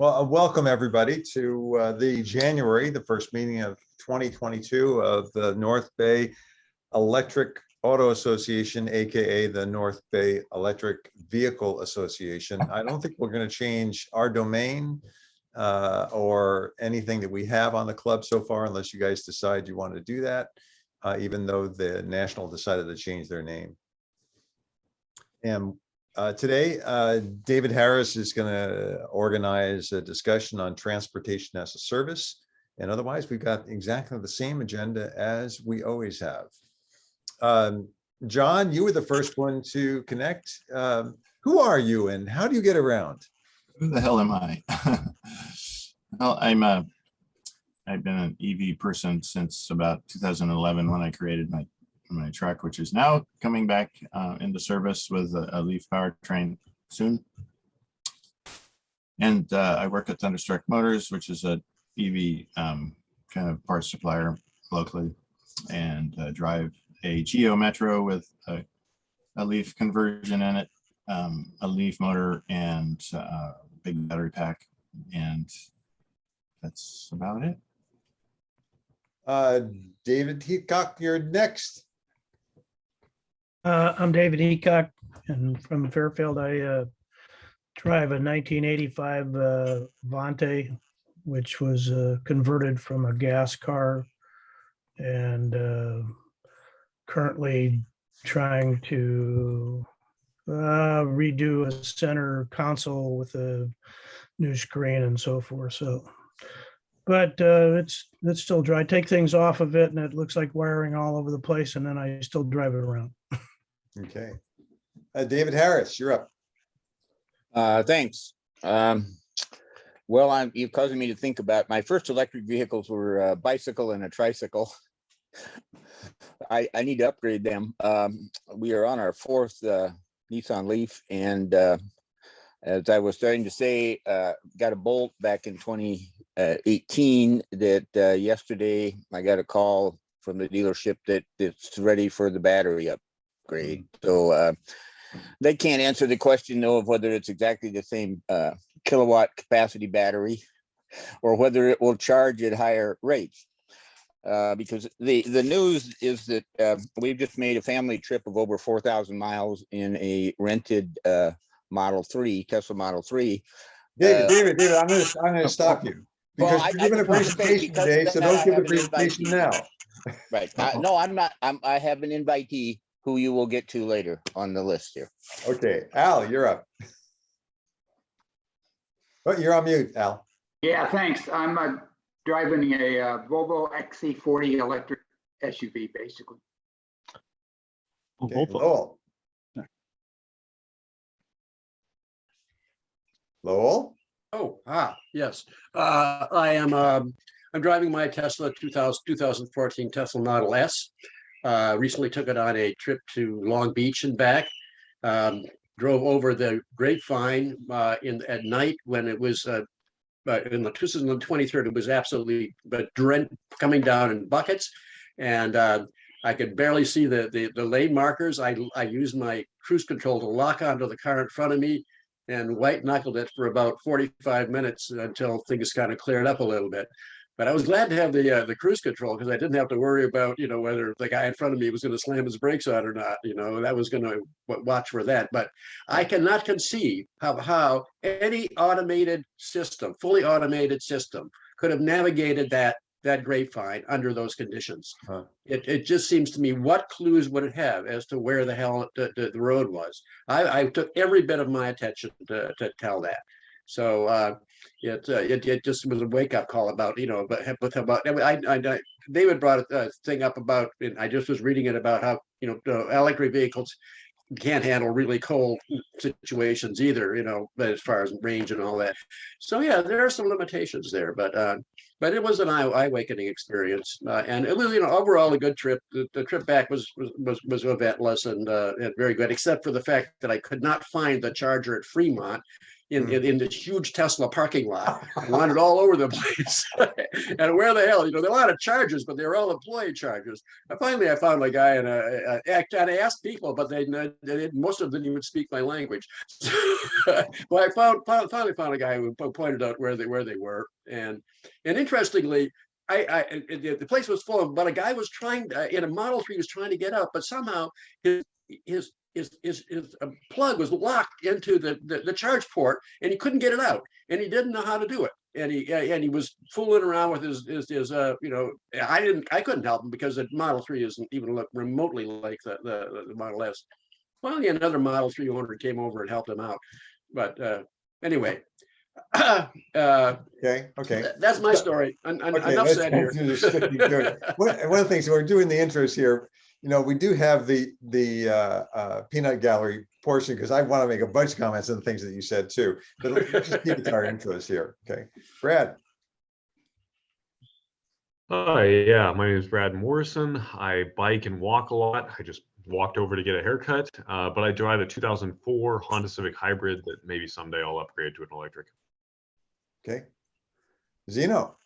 Well, welcome everybody to the first meeting of 2022 of the North Bay Electric Auto Association, aka the North Bay Electric Vehicle Association. I don't think we're going to change our domain or anything that we have on the club so far, unless you guys decide you want to do that, even though the National decided to change their name. And today, David Harris is going to organize a discussion on transportation as a service. And otherwise, we've got exactly the same agenda as we always have. John, you were the first one to connect. Who are you and how do you get around? Who the hell am I? Well, I've been an EV person since about 2011 when I created my truck, which is now coming back into service with a Leaf powertrain soon. And I work at Thunderstruck Motors, which is a EV kind of parts supplier locally, and drive a Geo Metro with a Leaf conversion in it, a Leaf motor, and a big battery pack. And that's about it. David Heacock, you're next. I'm David Heacock, and from Fairfield. I drive a 1985 Vonte, which was converted from a gas car, and currently trying to redo a center console with a new screen and so forth. So, but it's still dry. I take things off of it, and it looks like wiring all over the place, and then I still drive it around. Okay. David Harris, you're up. Thanks. Well, you're causing me to think about my first electric vehicles were a bicycle and a tricycle. I need to upgrade them. We are on our fourth Nissan Leaf, and as I was starting to say, got a Bolt back in 2018 that yesterday I got a call from the dealership that it's ready for the battery upgrade. So they can't answer the question though of whether it's exactly the same kilowatt capacity battery or whether it will charge at higher rates. Because the news is that we've just made a family trip of over 4,000 miles in a rented Model 3, Tesla Model 3. David, I'm going to stop you because you're giving a presentation today, so don't give the presentation now. Right. No, I'm not. I have an invitee who you will get to later on the list here. Okay, Al, you're up. Oh, you're on mute, Al. Yeah, thanks. I'm driving a Volvo XC40 electric SUV, basically. Okay, Lowell. Lowell? Yes. I'm driving my Tesla 2014 Tesla Model S. Recently took it on a trip to Long Beach and back. Drove over the Grapevine at night when it was in the 23rd. It was absolutely coming down in buckets, and I could barely see the lane markers. I used my cruise control to lock onto the car in front of me and white knuckled it for about 45 minutes until things kind of cleared up a little bit. But I was glad to have the cruise control because I didn't have to worry about, whether the guy in front of me was going to slam his brakes on or not. That was going to watch for that. But I cannot conceive how any automated system, fully automated system, could have navigated that Grapevine under those conditions. Huh. It just seems to me, what clues would it have as to where the hell the road was? I took every bit of my attention to tell that. So it just was a wake-up call about, David brought a thing up about, and I just was reading it about how, electric vehicles can't handle really cold situations either, as far as range and all that. So yeah, there are some limitations there, but it was an eye-awakening experience, and it was, overall a good trip. The trip back was eventless and very good, except for the fact that I could not find the charger at Fremont in this huge Tesla parking lot. I wandered all over the place. And where the hell, there are a lot of chargers, but they're all employee chargers. Finally, I found a guy, and I asked people, but most of them didn't even speak my language. language. Well, I finally found a guy who pointed out where they were, and interestingly, the place was full of, but a guy was trying in a Model 3 was trying to get out, but somehow his plug was locked into the charge port, and he couldn't get it out, and he didn't know how to do it. And he was fooling around with his you know, I couldn't help him because the Model 3 isn't even look remotely like the Model S. Finally, another Model 3 owner came over and helped him out. But anyway, Okay, okay. that's my story. Okay, Enough let's said go here. through this quickly. One of the things, we're doing the intros here, you know, we do have the peanut gallery portion, because I want to make a bunch of comments on the things that you said too, but let's just keep it to our intros here. Okay, Brad. Hi, yeah, my name is Brad Morrison. I bike and walk a lot. I just walked over to get a haircut, but I drive a 2004 Honda Civic Hybrid that maybe someday I'll upgrade to an electric. Okay, Zeno.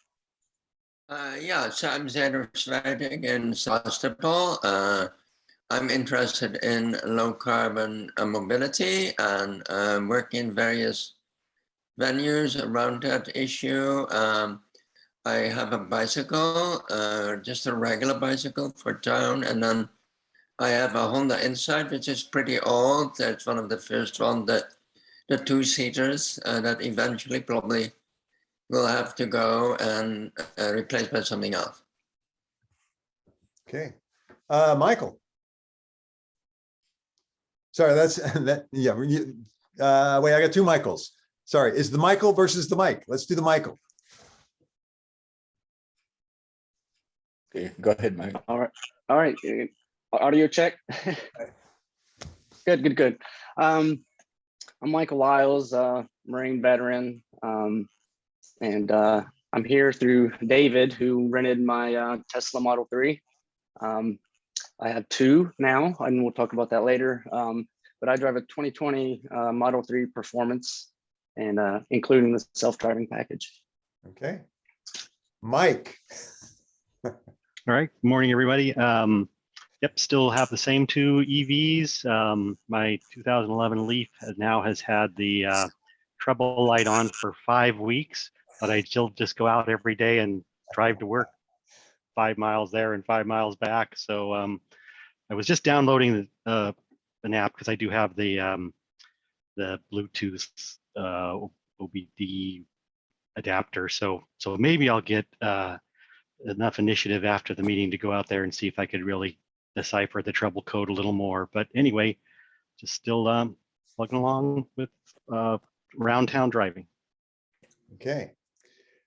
Yeah, so I'm Xander Slading in Sebastopol. I'm interested in low carbon mobility and work in various venues around that issue. I have a bicycle, just a regular bicycle for town, and then I have a Honda Insight, which is pretty old. That's one of the first one that the two-seaters that eventually probably will have to go and replaced by something else. Okay, Michael. Sorry, that's that. Yeah, wait, I got two Michaels. Sorry, is the Michael versus the Mike? Let's do the Michael. Okay, go ahead, Mike. All right. Audio check. Good. I'm Michael Lyles, Marine veteran, and I'm here through David, who rented my Tesla Model 3. I have two now, and we'll talk about that later. But I drive a 2020 Model 3 Performance, and including the self-driving package. Okay, Mike. All right, good morning, everybody. Yep, still have the same two EVs. My 2011 Leaf now has had the treble light on for 5 weeks, but I still just go out every day and drive to work 5 miles there and 5 miles back. So I was just downloading an app because I do have the Bluetooth OBD adapter. So maybe I'll get enough initiative after the meeting to go out there and see if I could really decipher the trouble code a little more. But anyway, just still plugging along with around town driving. Okay,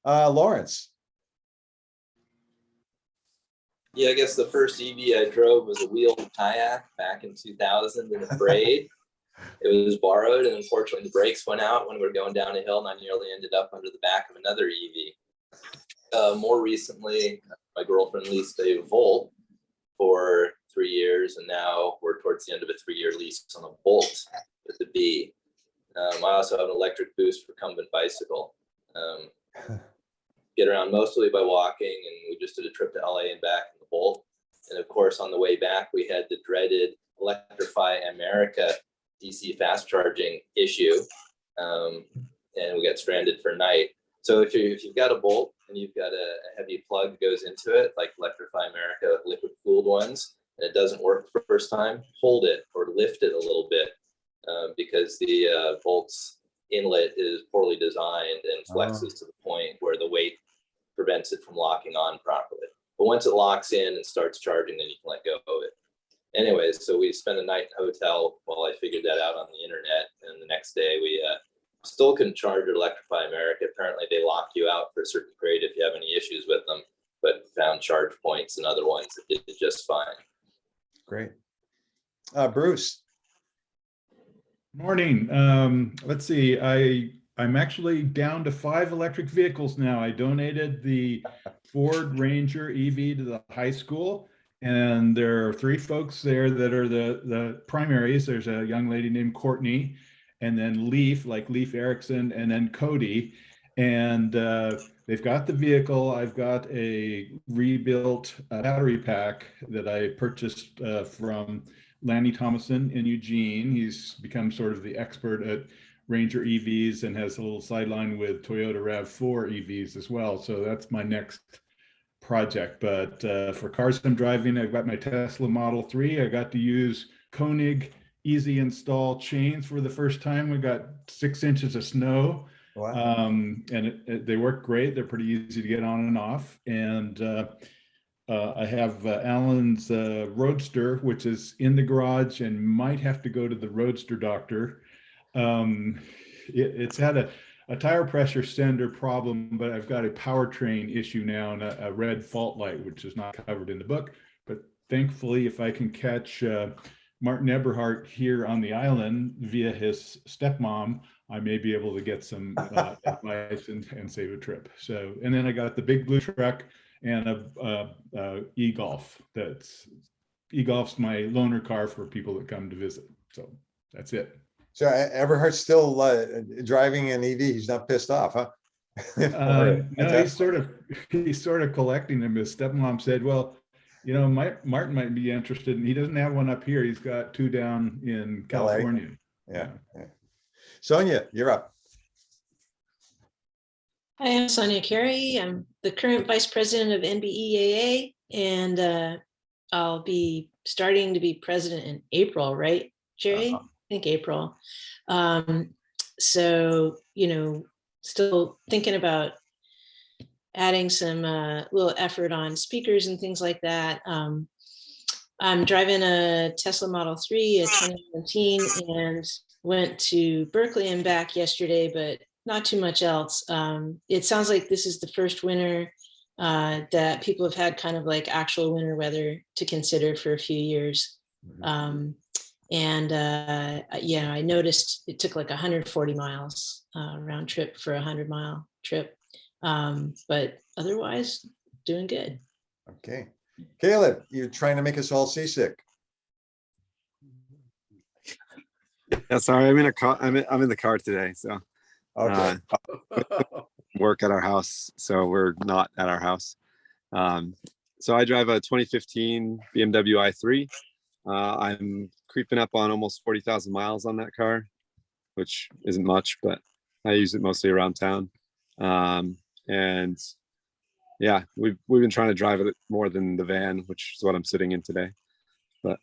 Lawrence. Yeah, I guess the first EV I drove was a wheeled kayak back in 2000 in a braid. It was borrowed, and unfortunately the brakes went out when we were going down a hill, and I nearly ended up under the back of another EV. More recently, my girlfriend leased a Volt for 3 years, and now we're towards the end of a 3-year lease on a Bolt with a B. I also have an electric boost recumbent bicycle. Get around mostly by walking, and we just did a trip to LA and back in the Bolt. And of course, on the way back, we had the dreaded Electrify America DC fast charging issue, and we got stranded for a night. So if you've got a Bolt and you've got a heavy plug that goes into it, like Electrify America liquid cooled ones, and it doesn't work the first time, hold it or lift it a little bit, because the Bolt's inlet is poorly designed and flexes to the point where the weight prevents it from locking on properly. But once it locks in and starts charging, then you can let go of it. Anyways, so we spent a night in a hotel while I figured that out on the internet. And the next day we still couldn't charge at Electrify America. Apparently they lock you out for a certain period if you have any issues with them, but found charge points and other ones that did just fine. Great. Bruce. Morning. Let's see. I'm actually down to 5 electric vehicles now. I donated the Ford Ranger EV to the high school, and there are 3 folks there that are the primaries. There's a young lady named Courtney, and then Leaf, like Leaf Erickson, and then Cody. And they've got the vehicle. I've got a rebuilt battery pack that I purchased from Lanny Thomason in Eugene. He's become sort of the expert at Ranger EVs and has a little sideline with Toyota RAV4 EVs as well. So that's my next project. But for cars I'm driving, I've got my Tesla Model 3. I got to use Koenig easy install chains for the first time. We got 6 inches of snow. Wow. And they work great. They're pretty easy to get on and off. And I have Alan's Roadster, which is in the garage and might have to go to the Roadster doctor. It's had a tire pressure sender problem, but I've got a powertrain issue now and a red fault light, which is not covered in the book. But thankfully, if I can catch Martin Eberhardt here on the island via his stepmom, I may be able to get some advice and save a trip. So, and then I got the big blue truck and a e-Golf. E-Golf's my loaner car for people that come to visit. So that's it. So Everhart's still driving an EV. He's not pissed off, huh? No, he's sort of collecting them. His stepmom said, well, you know, Martin might be interested, and he doesn't have one up here. He's got 2 down in California. Yeah. Sonia, you're up. Hi, I'm Sonia Carey. I'm the current vice president of NBEAA, and I'll be starting to be president in April, right, Jerry? I think April. So, you know, still thinking about adding some little effort on speakers and things like that. I'm driving a Tesla Model 3, a 2017, and went to Berkeley and back yesterday, but not too much else. It sounds like this is the first winter that people have had kind of like actual winter weather to consider for a few years. Yeah, I noticed it took like 140 miles round trip for a 100-mile trip. But otherwise, doing good. Okay. Caleb, you're trying to make us all seasick. Yeah, sorry, I'm in a car. I'm in the car today, so okay. Work at our house, so we're not at our house. So I drive a 2015 BMW i3. I'm creeping up on almost 40,000 miles on that car, which isn't much, but I use it mostly around town. And yeah, we've been trying to drive it more than the van, which is what I'm sitting in today. But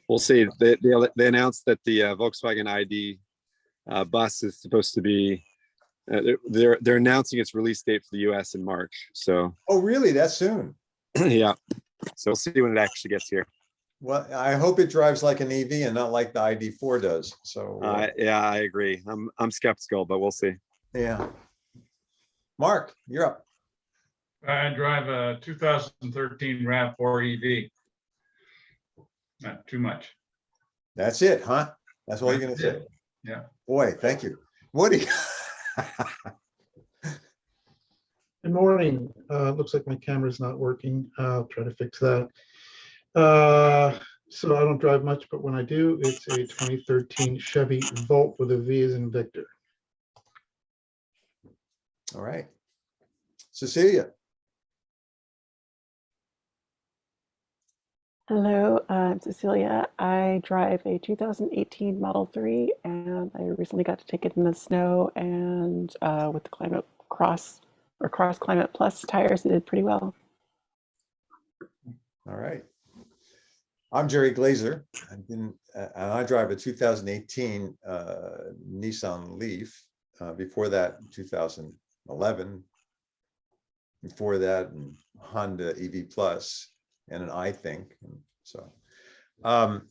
we'll see. They announced that the Volkswagen ID bus is supposed to be. They're announcing its release date for the U.S. in March. So. Oh, really? That soon? Yeah. So we'll see when it actually gets here. Well, I hope it drives like an EV and not like the ID4 does. So. Yeah, I agree. I'm skeptical, but we'll see. Yeah. Mark, you're up. I drive a 2013 RAV4 EV. Not too much. That's it, huh? That's all you're going to say? Yeah. Boy, thank you. Woody. Good morning. Looks like my camera's not working. I'll try to fix that. So I don't drive much, but when I do, it's a 2013 Chevy Volt with a V as in Victor. All right. Cecilia. Hello, I'm Cecilia. I drive a 2018 Model 3, and I recently got to take it in the snow, and with the Climate Cross Climate Plus tires, it did pretty well. All right. I'm Jerry Glazer. I drive a 2018 Nissan Leaf. Before that, 2011. Before that, Honda EV Plus and an iThink. So, and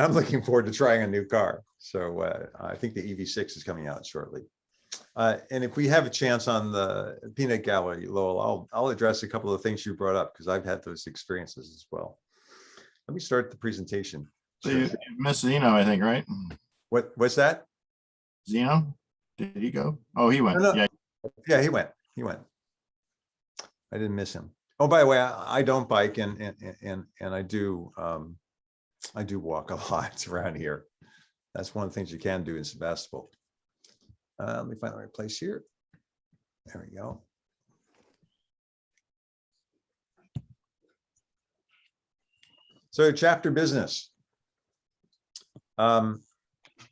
I'm looking forward to trying a new car. So I think the EV6 is coming out shortly. And if we have a chance on the peanut gallery, Lowell, I'll address a couple of things you brought up because I've had those experiences as well. Let me start the presentation. So you missed Zeno, I think, right? What's that? Zeno? Did he go? Oh, he went. No. Yeah, he went. I didn't miss him. Oh, by the way, I don't bike and I do walk a lot around here. That's one of the things you can do in Sebastopol. Let me find the right place here. There we go. So chapter business. I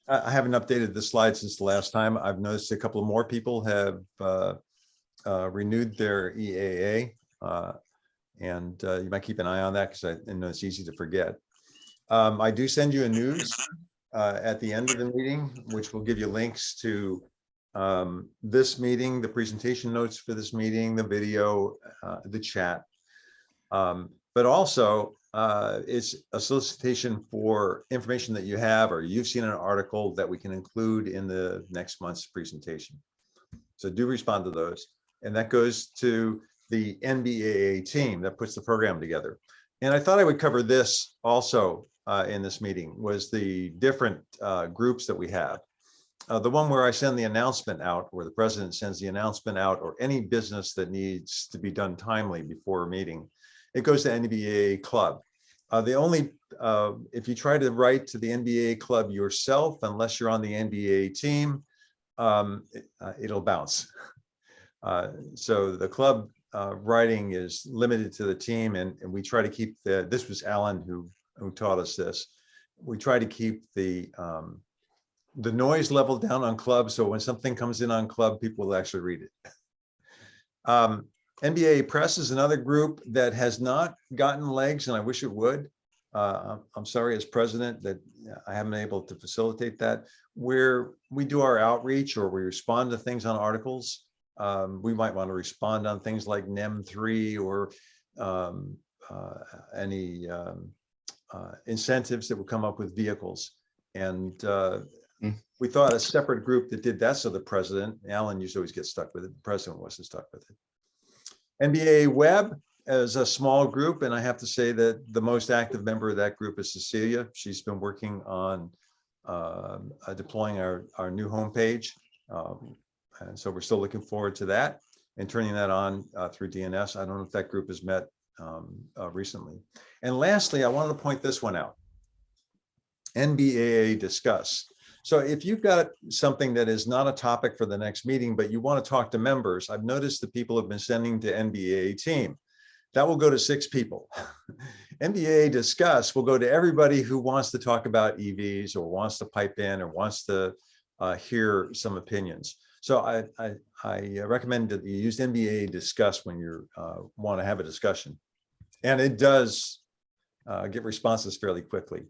haven't updated the slide since the last time. I've noticed a couple of more people have renewed their EAA. And you might keep an eye on that because I know it's easy to forget. I do send you a news at the end of the meeting, which will give you links to this meeting, the presentation notes for this meeting, the video, the chat. But also, it's a solicitation for information that you have or you've seen an article that we can include in the next month's presentation. So do respond to those. And that goes to the NBEAA team that puts the program together. And I thought I would cover this also in this meeting, was the different groups that we have. The one where I send the announcement out, where the president sends the announcement out, or any business that needs to be done timely before a meeting, it goes to NBEAA Club. The only, if you try to write to the NBEAA Club yourself, unless you're on the NBEAA team, it'll bounce. So the club writing is limited to the team, and we try to keep this was Alan who taught us this. We try to keep the noise level down on Club, so when something comes in on Club, people will actually read it. NBEAA Press is another group that has not gotten legs, and I wish it would. I'm sorry as president that I haven't been able to facilitate that. Where we do our outreach or we respond to things on articles, we might want to respond on things like NEM 3 or any incentives that would come up with vehicles. And we thought a separate group that did that, so the president, Alan used to always get stuck with it, the president wasn't stuck with it. NBEAA Web is a small group, and I have to say that the most active member of that group is Cecilia. She's been working on deploying our new homepage. And so we're still looking forward to that and turning that on through DNS. I don't know if that group has met recently. And lastly, I wanted to point this one out. NBEAA Discuss. So if you've got something that is not a topic for the next meeting, but you want to talk to members, I've noticed that people have been sending to NBEAA team. That will go to 6 people. NBEAA Discuss will go to everybody who wants to talk about EVs or wants to pipe in or wants to hear some opinions. So I recommend that you use NBEAA Discuss when you want to have a discussion. And it does get responses fairly quickly.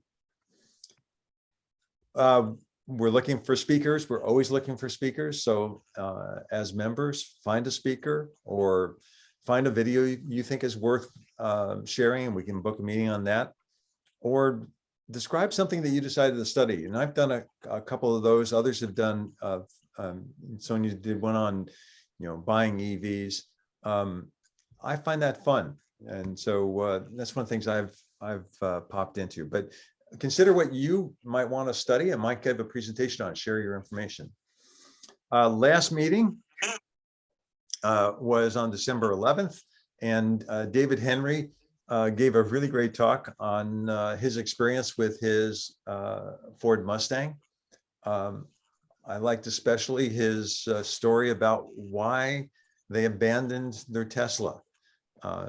We're looking for speakers. We're always looking for speakers. So as members, find a speaker or find a video you think is worth sharing, and we can book a meeting on that. Or describe something that you decided to study. And I've done a couple of those. Others have done, Sonia did one on, buying EVs. I find that fun. And so that's one of the things I've popped into. But consider what you might want to study. I might give a presentation on it, share your information. Last meeting was on December 11th, and David Henry gave a really great talk on his experience with his Ford Mustang. I liked especially his story about why they abandoned their Tesla.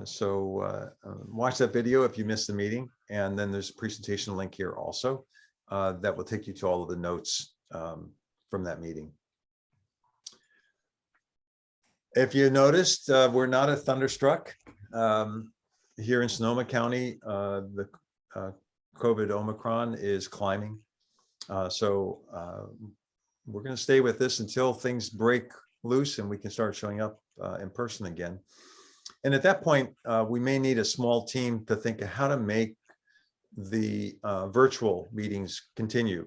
So watch that video if you missed the meeting. And then there's a presentation link here also that will take you to all of the notes from that meeting. If you noticed, we're not at Thunderstruck. Here in Sonoma County, the COVID Omicron is climbing. So we're going to stay with this until things break loose and we can start showing up in person again. And at that point, we may need a small team to think of how to make the virtual meetings continue.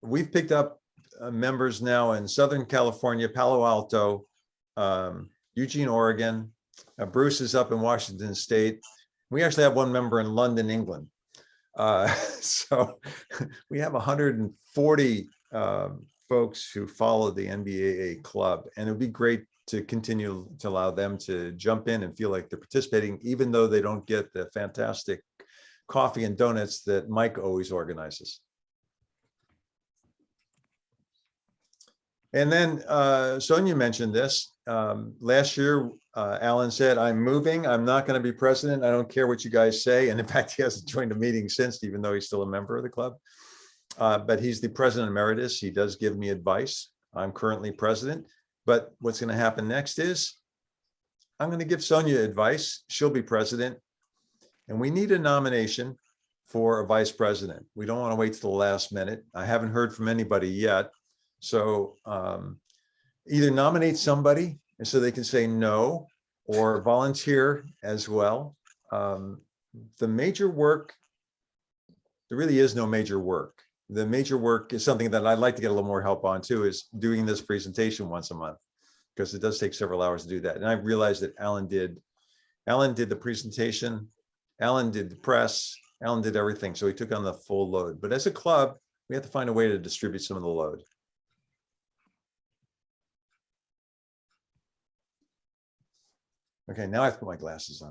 We've picked up members now in Southern California, Palo Alto, Eugene, Oregon. Bruce is up in Washington State. We actually have one member in London, England. So we have 140 folks who follow the NBEAA club, and it would be great to continue to allow them to jump in and feel like they're participating, even though they don't get the fantastic coffee and donuts that Mike always organizes. And then Sonia mentioned this. Last year, Alan said, I'm moving. I'm not going to be president. I don't care what you guys say. And in fact, he hasn't joined a meeting since, even though he's still a member of the club. But he's the president emeritus. He does give me advice. I'm currently president. But what's going to happen next is I'm going to give Sonia advice. She'll be president. And we need a nomination for a vice president. We don't want to wait till the last minute. I haven't heard from anybody yet. So either nominate somebody and so they can say no, or volunteer as well. The major work, there really is no major work. The major work is something that I'd like to get a little more help on too, is doing this presentation once a month, because it does take several hours to do that. And I realized that Alan did the presentation, Alan did the press, Alan did everything. So he took on the full load. But as a club, we have to find a way to distribute some of the load. Okay, now I have to put my glasses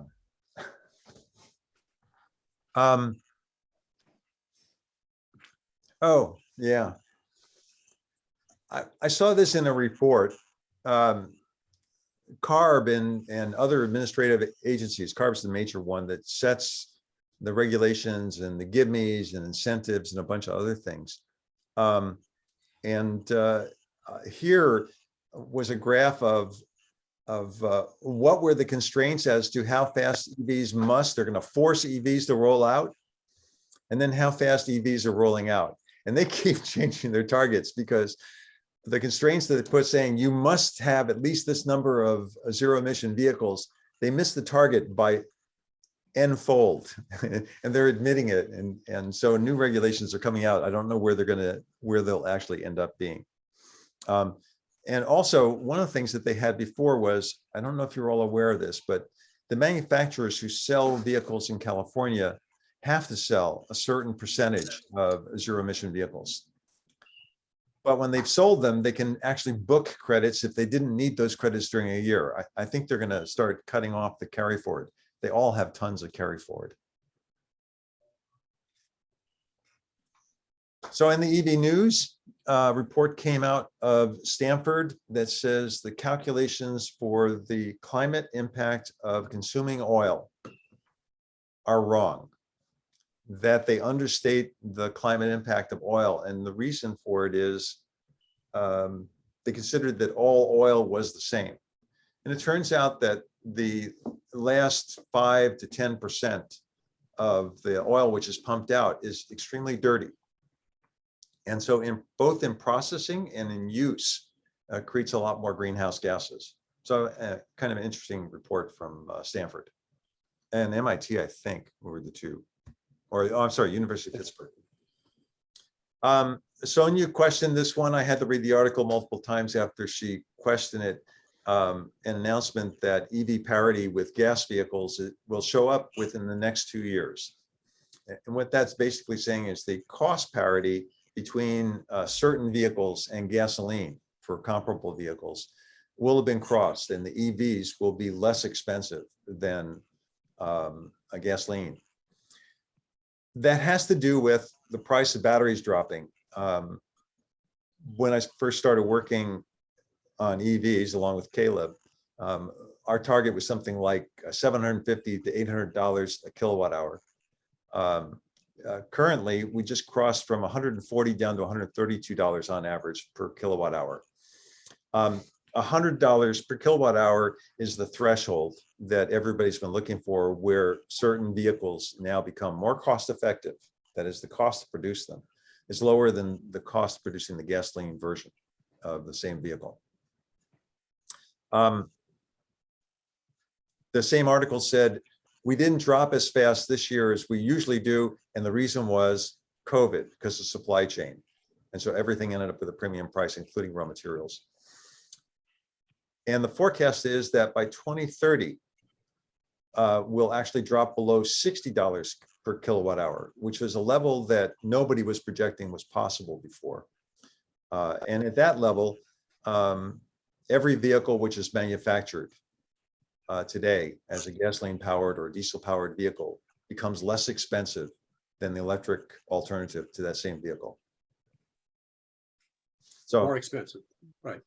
on. Oh, yeah. I saw this in a report. CARB and other administrative agencies, CARB's the major one that sets the regulations and the give-me's and incentives and a bunch of other things. Here was a graph of what were the constraints as to how fast EVs they're going to force EVs to roll out, and then how fast EVs are rolling out. And they keep changing their targets because the constraints that they put saying you must have at least this number of zero emission vehicles, they missed the target by n-fold and they're admitting it. And so new regulations are coming out. I don't know where they'll actually end up being. And also one of the things that they had before was, I don't know if you're all aware of this, but the manufacturers who sell vehicles in California have to sell a certain percentage of zero emission vehicles. But when they've sold them, they can actually book credits if they didn't need those credits during a year. I think they're going to start cutting off the carry forward. They all have tons of carry forward. So in the EV news, report came out of Stanford that says the calculations for the climate impact of consuming oil are wrong, that they understate the climate impact of oil. And the reason for it is they considered that all oil was the same. And it turns out that the last 5 to 10% of the oil which is pumped out is extremely dirty. And so both in processing and in use, creates a lot more greenhouse gases. So kind of an interesting report from Stanford and MIT, I think, were the two. Or oh, I'm sorry, University of Pittsburgh. Sonia questioned this one. I had to read the article multiple times after she questioned it. An announcement that EV parity with gas vehicles will show up within the next 2 years. And what that's basically saying is the cost parity between certain vehicles and gasoline for comparable vehicles will have been crossed, and the EVs will be less expensive than a gasoline. That has to do with the price of batteries dropping. When I first started working on EVs along with Caleb, our target was something like $750 to $800 a kilowatt hour. Currently, we just crossed from $140 down to $132 on average per kilowatt hour. $100 per kilowatt hour is the threshold that everybody's been looking for, where certain vehicles now become more cost effective. That is, the cost to produce them is lower than the cost of producing the gasoline version of the same vehicle. The same article said, we didn't drop as fast this year as we usually do. And the reason was COVID, because of supply chain. And so everything ended up with a premium price, including raw materials. And the forecast is that by 2030, we'll actually drop below $60 per kilowatt hour, which was a level that nobody was projecting was possible before. And at that level, every vehicle which is manufactured today as a gasoline powered or diesel powered vehicle becomes less expensive than the electric alternative to that same vehicle. So more expensive, right?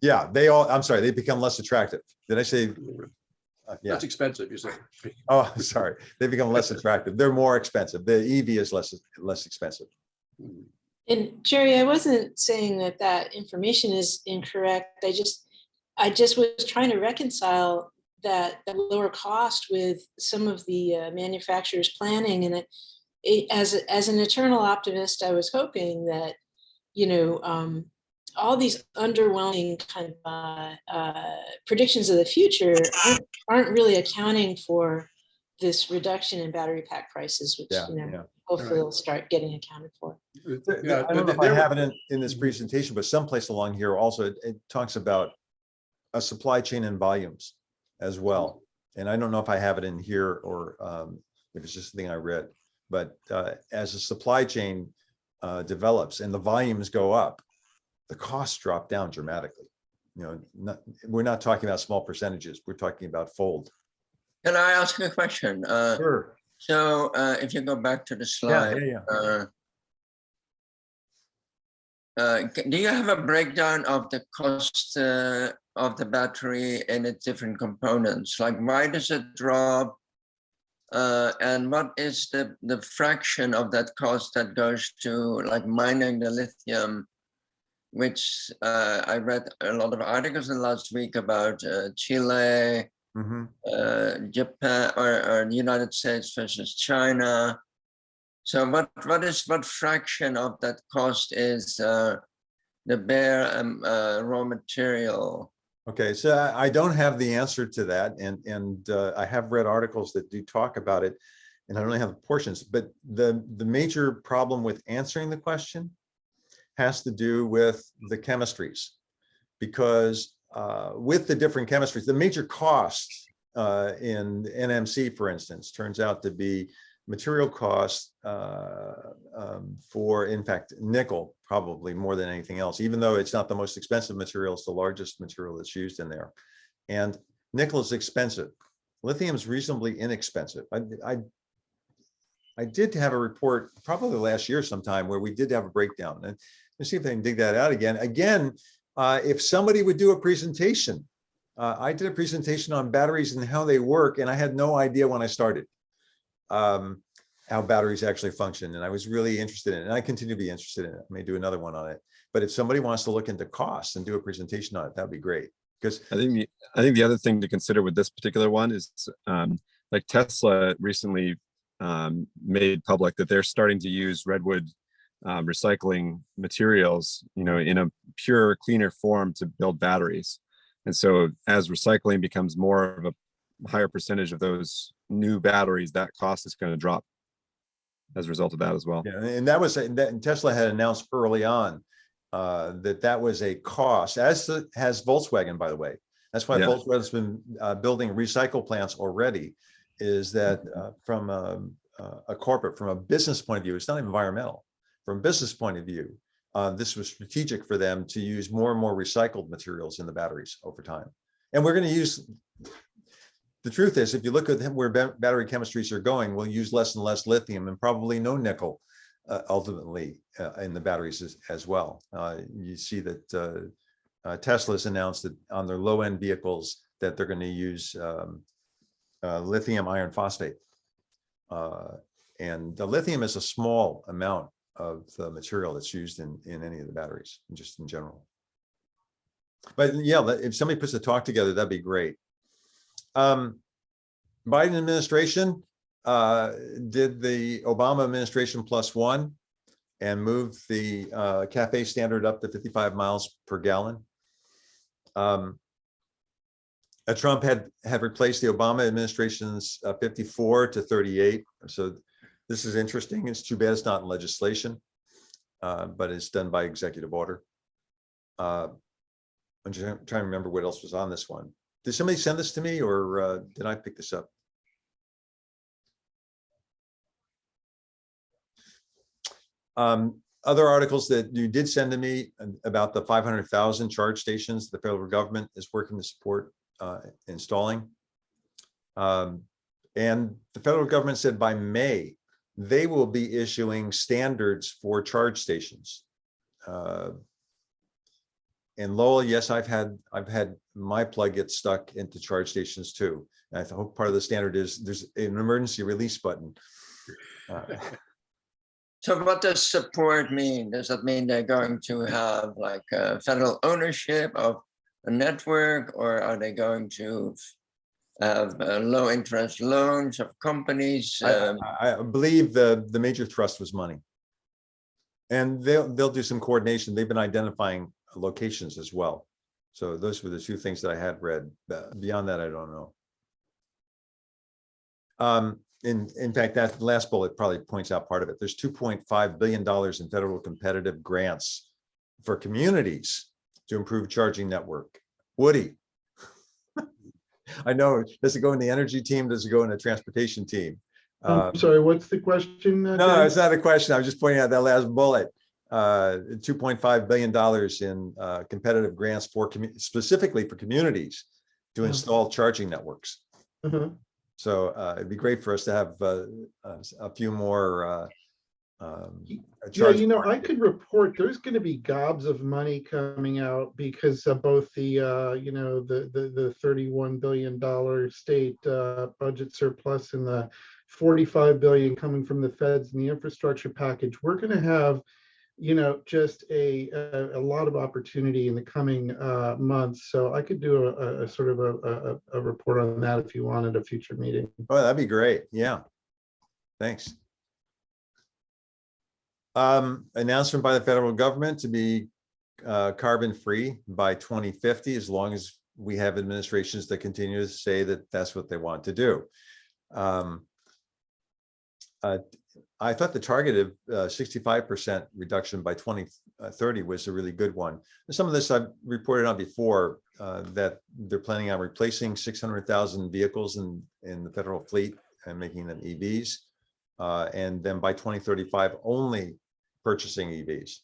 Yeah, they all, I'm sorry, they become less attractive. Did I say? Yeah. That's expensive, you said. Oh, sorry. They become less attractive. They're more expensive. The EV is less expensive. And Jerry, I wasn't saying that that information is incorrect. I just was trying to reconcile that lower cost with some of the manufacturer's planning. And as an eternal optimist, I was hoping that, all these underwhelming kind of predictions of the future aren't really accounting for this reduction in battery pack prices, which, hopefully Right. will start getting accounted for. Yeah, I don't know if I there- have it in this presentation, but someplace along here also, it talks about a supply chain and volumes as well. And I don't know if I have it in here or if it's just the thing I read, but as the supply chain develops and the volumes go up, the costs drop down dramatically. We're not talking about small percentages. We're talking about fold. Can I ask a question? Sure. So if you go back to the slide, do you have a breakdown of the cost of the battery and its different components? Like, why does it drop? And what is the fraction of that cost that goes to like mining the lithium, which I read a lot of articles in the last week about Chile, Japan, or the United States versus China. So what fraction of that cost is the bare raw material? Okay, so I don't have the answer to that, and I have read articles that do talk about it, and I don't have the portions. But the major problem with answering the question has to do with the chemistries, because with the different chemistries, the major cost in NMC, for instance, turns out to be material costs for, in fact, nickel, probably more than anything else, even though it's not the most expensive material, it's the largest material that's used in there. And nickel is expensive. Lithium is reasonably inexpensive. I did have a report probably last year sometime where we did have a breakdown, and let's see if I can dig that out again. If somebody would do a presentation, I did a presentation on batteries and how they work, and I had no idea when I started how batteries actually function. And I was really interested in it, and I continue to be interested in it. I may do another one on it. But if somebody wants to look into costs and do a presentation on it, that'd be great. Because I think the other thing to consider with this particular one is like Tesla recently made public that they're starting to use redwood recycling materials, in a pure, cleaner form to build batteries. And so as recycling becomes more of a higher percentage of those new batteries, that cost is going to drop as a result of that as well. Yeah, and that was that Tesla had announced early on that was a cost, as has Volkswagen, by the way. That's why Volkswagen's been building recycle plants already, is that from a corporate, from a business point of view, it's not environmental. From a business point of view, this was strategic for them to use more and more recycled materials in the batteries over time. And we're going to use, the truth is, if you look at where battery chemistries are going, we'll use less and less lithium and probably no nickel ultimately in the batteries as well. You see that Tesla's announced that on their low-end vehicles that they're going to use lithium iron phosphate. And the lithium is a small amount of the material that's used in any of the batteries, just in general. But yeah, if somebody puts a talk together, that'd be great. Biden administration did the Obama administration +1 and moved the CAFE standard up to 55 miles per gallon. Trump had replaced the Obama administration's 54 to 38. So this is interesting. It's too bad it's not in legislation, but it's done by executive order. I'm just trying to remember what else was on this one. Did somebody send this to me, or did I pick this up? Other articles that you did send to me about the 500,000 charge stations the federal government is working to support installing. And the federal government said by May, they will be issuing standards for charge stations. in Lowell, yes, I've had my plug get stuck into charge stations too. And I hope part of the standard is there's an emergency release button. So what does support mean? Does that mean they're going to have like federal ownership of a network, or are they going to have low interest loans of companies? I believe the major thrust was money. And they'll do some coordination. They've been identifying locations as well. So those were the two things that I had read. Beyond that, I don't know. In fact, that last bullet probably points out part of it. There's $2.5 billion in federal competitive grants for communities to improve charging network. Woody, I know, does it go in the energy team? Does it go in the transportation team? I'm sorry, what's the question? No, Dan? it's not a question. I was just pointing out that last bullet. $2.5 billion in competitive grants for specifically for communities to install charging networks. Uh-huh. So it'd be great for us to have a few more. Yeah, you know, I could report there's going to be gobs of money coming out because of both the you know, the $31 billion state budget surplus and the $45 billion coming from the feds and the infrastructure package. We're going to have, you know, just a lot of opportunity in the coming months. So I could do a sort of a report on that if you wanted a future meeting. Oh, that'd be great. Yeah, thanks. Announcement by the federal government to be carbon free by 2050, as long as we have administrations that continue to say that that's what they want to do. I thought the target of 65% reduction by 2030 was a really good one. And some of this I've reported on before, that they're planning on replacing 600,000 vehicles in the federal fleet and making them EVs. And then by 2035, only purchasing EVs.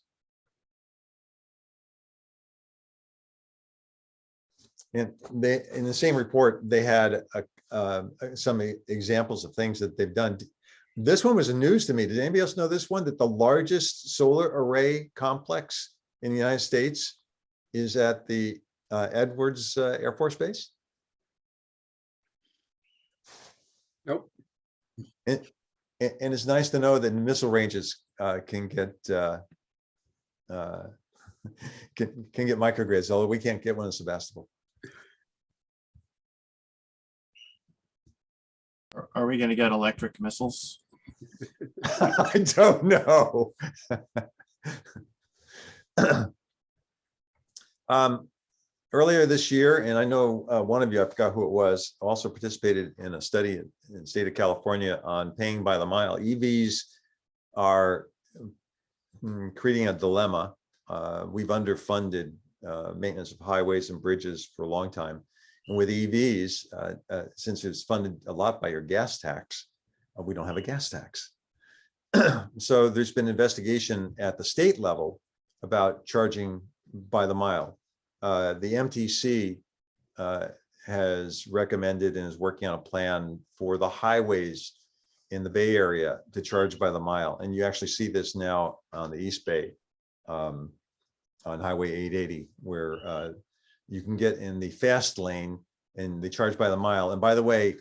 And they, in the same report, they had some examples of things that they've done. This one was news to me. Did anybody else know this one? That the largest solar array complex in the United States is at the Edwards Air Force Base? Nope. And it's nice to know that missile ranges can get microgrids, although we can't get one in Sebastopol. Are we going to get electric missiles? I don't know. Earlier this year, and I know one of you, I forgot who it was, also participated in a study in the state of California on paying by the mile. EVs are creating a dilemma. We've underfunded maintenance of highways and bridges for a long time. And with EVs, since it's funded a lot by your gas tax, we don't have a gas tax. So there's been investigation at the state level about charging by the mile. The MTC has recommended and is working on a plan for the highways in the Bay Area to charge by the mile. And you actually see this now on the East Bay, on Highway 880, where you can get in the fast lane and they charge by the mile. And by the way,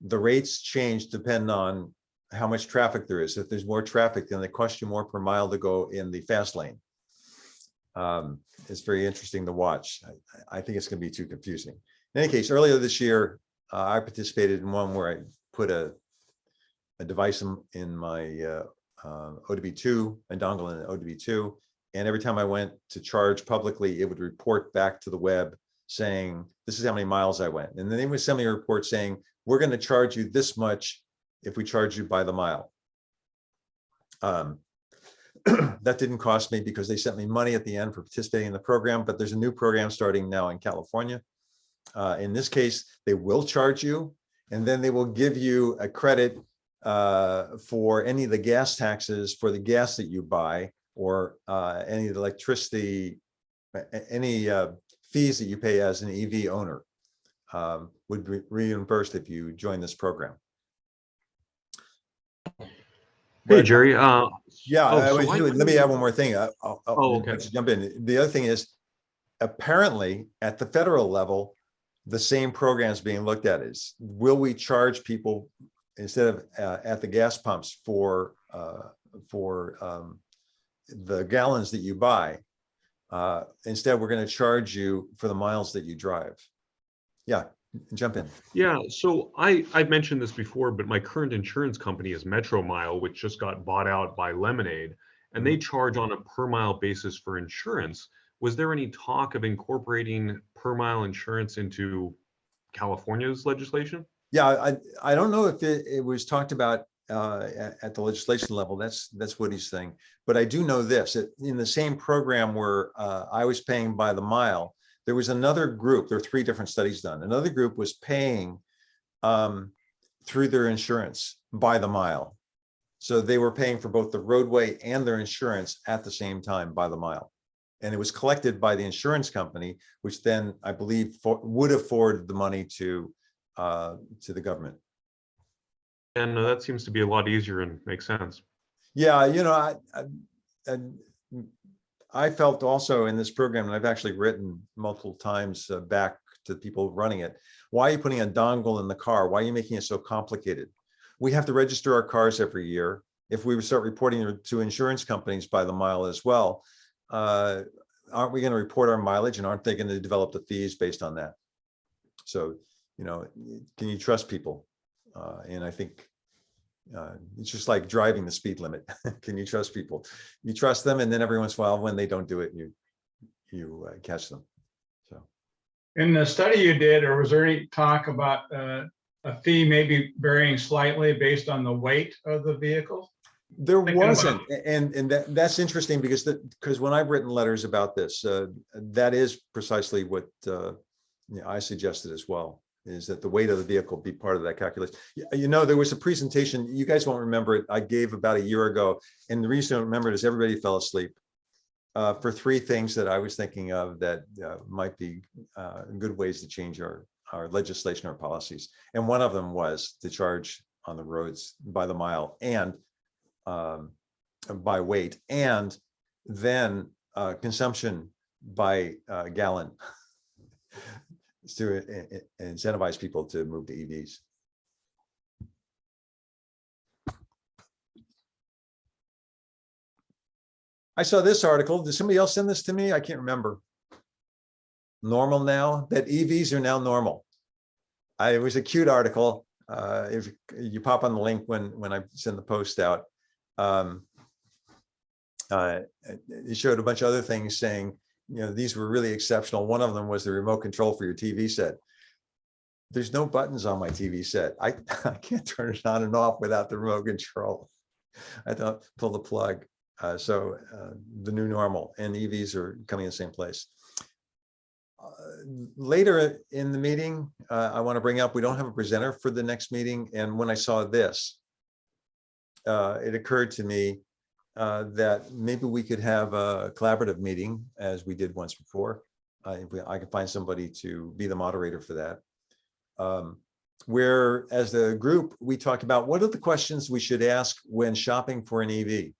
the rates change depending on how much traffic there is. If there's more traffic, then they cost you more per mile to go in the fast lane. It's very interesting to watch. I think it's going to be too confusing. In any case, earlier this year, I participated in one where I put a device in my ODB2, a dongle in an ODB2, and every time I went to charge publicly, it would report back to the web saying, this is how many miles I went. And then they would send me a report saying, we're going to charge you this much if we charge you by the mile. That didn't cost me because they sent me money at the end for participating in the program, but there's a new program starting now in California. In this case, they will charge you, and then they will give you a credit for any of the gas taxes for the gas that you buy, or any of the electricity, any fees that you pay as an EV owner would be reimbursed if you join this program. Hey, Jerry. Yeah, oh, so let me add one more thing. I'll okay. jump in. The other thing is, apparently at the federal level, the same programs being looked at is, will we charge people instead of at the gas pumps for the gallons that you buy? Instead, we're going to charge you for the miles that you drive. Yeah, jump in. Yeah, so I've mentioned this before, but my current insurance company is Metro Mile, which just got bought out by Lemonade, and they charge on a per mile basis for insurance. Was there any talk of incorporating per mile insurance into California's legislation? Yeah, I don't know if it was talked about at the legislation level. That's what he's saying. But I do know this, in the same program where I was paying by the mile, there was another group, there were 3 different studies done. Another group was paying through their insurance by the mile. So they were paying for both the roadway and their insurance at the same time by the mile. And it was collected by the insurance company, which then I believe would have forwarded the money to the government. And that seems to be a lot easier and makes sense. Yeah, you know, I felt also in this program, and I've actually written multiple times back to people running it, why are you putting a dongle in the car? Why are you making it so complicated? We have to register our cars every year. If we would start reporting to insurance companies by the mile as well, aren't we going to report our mileage, and aren't they going to develop the fees based on that? So, you know, can you trust people? And I think it's just like driving the speed limit. Can you trust people? You trust them, and then every once in a while, when they don't do it, you catch them. So, in the study you did, or was there any talk about a fee maybe varying slightly based on the weight of the vehicle? There wasn't, and that's interesting because when I've written letters about this, that is precisely what I suggested as well, is that the weight of the vehicle be part of that calculation. You know, there was a presentation, you guys won't remember it, I gave about a year ago, and the reason I don't remember it is everybody fell asleep for 3 things that I was thinking of that might be good ways to change our legislation or policies. And one of them was to charge on the roads by the mile and by weight, and then consumption by gallon to incentivize people to move to EVs. I saw this article. Did somebody else send this to me? I can't remember. Normal now, that EVs are now normal. It was a cute article. If you pop on the link when I send the post out, it showed a bunch of other things saying, you know, these were really exceptional. One of them was the remote control for your TV set. There's no buttons on my TV set. I can't turn it on and off without the remote control. I don't pull the plug. So the new normal, and EVs are coming in the same place. Later in the meeting, I want to bring up, we don't have a presenter for the next meeting. And when I saw this, it occurred to me that maybe we could have a collaborative meeting as we did once before. I can find somebody to be the moderator for that. Where as a group, we talked about what are the questions we should ask when shopping for an EV.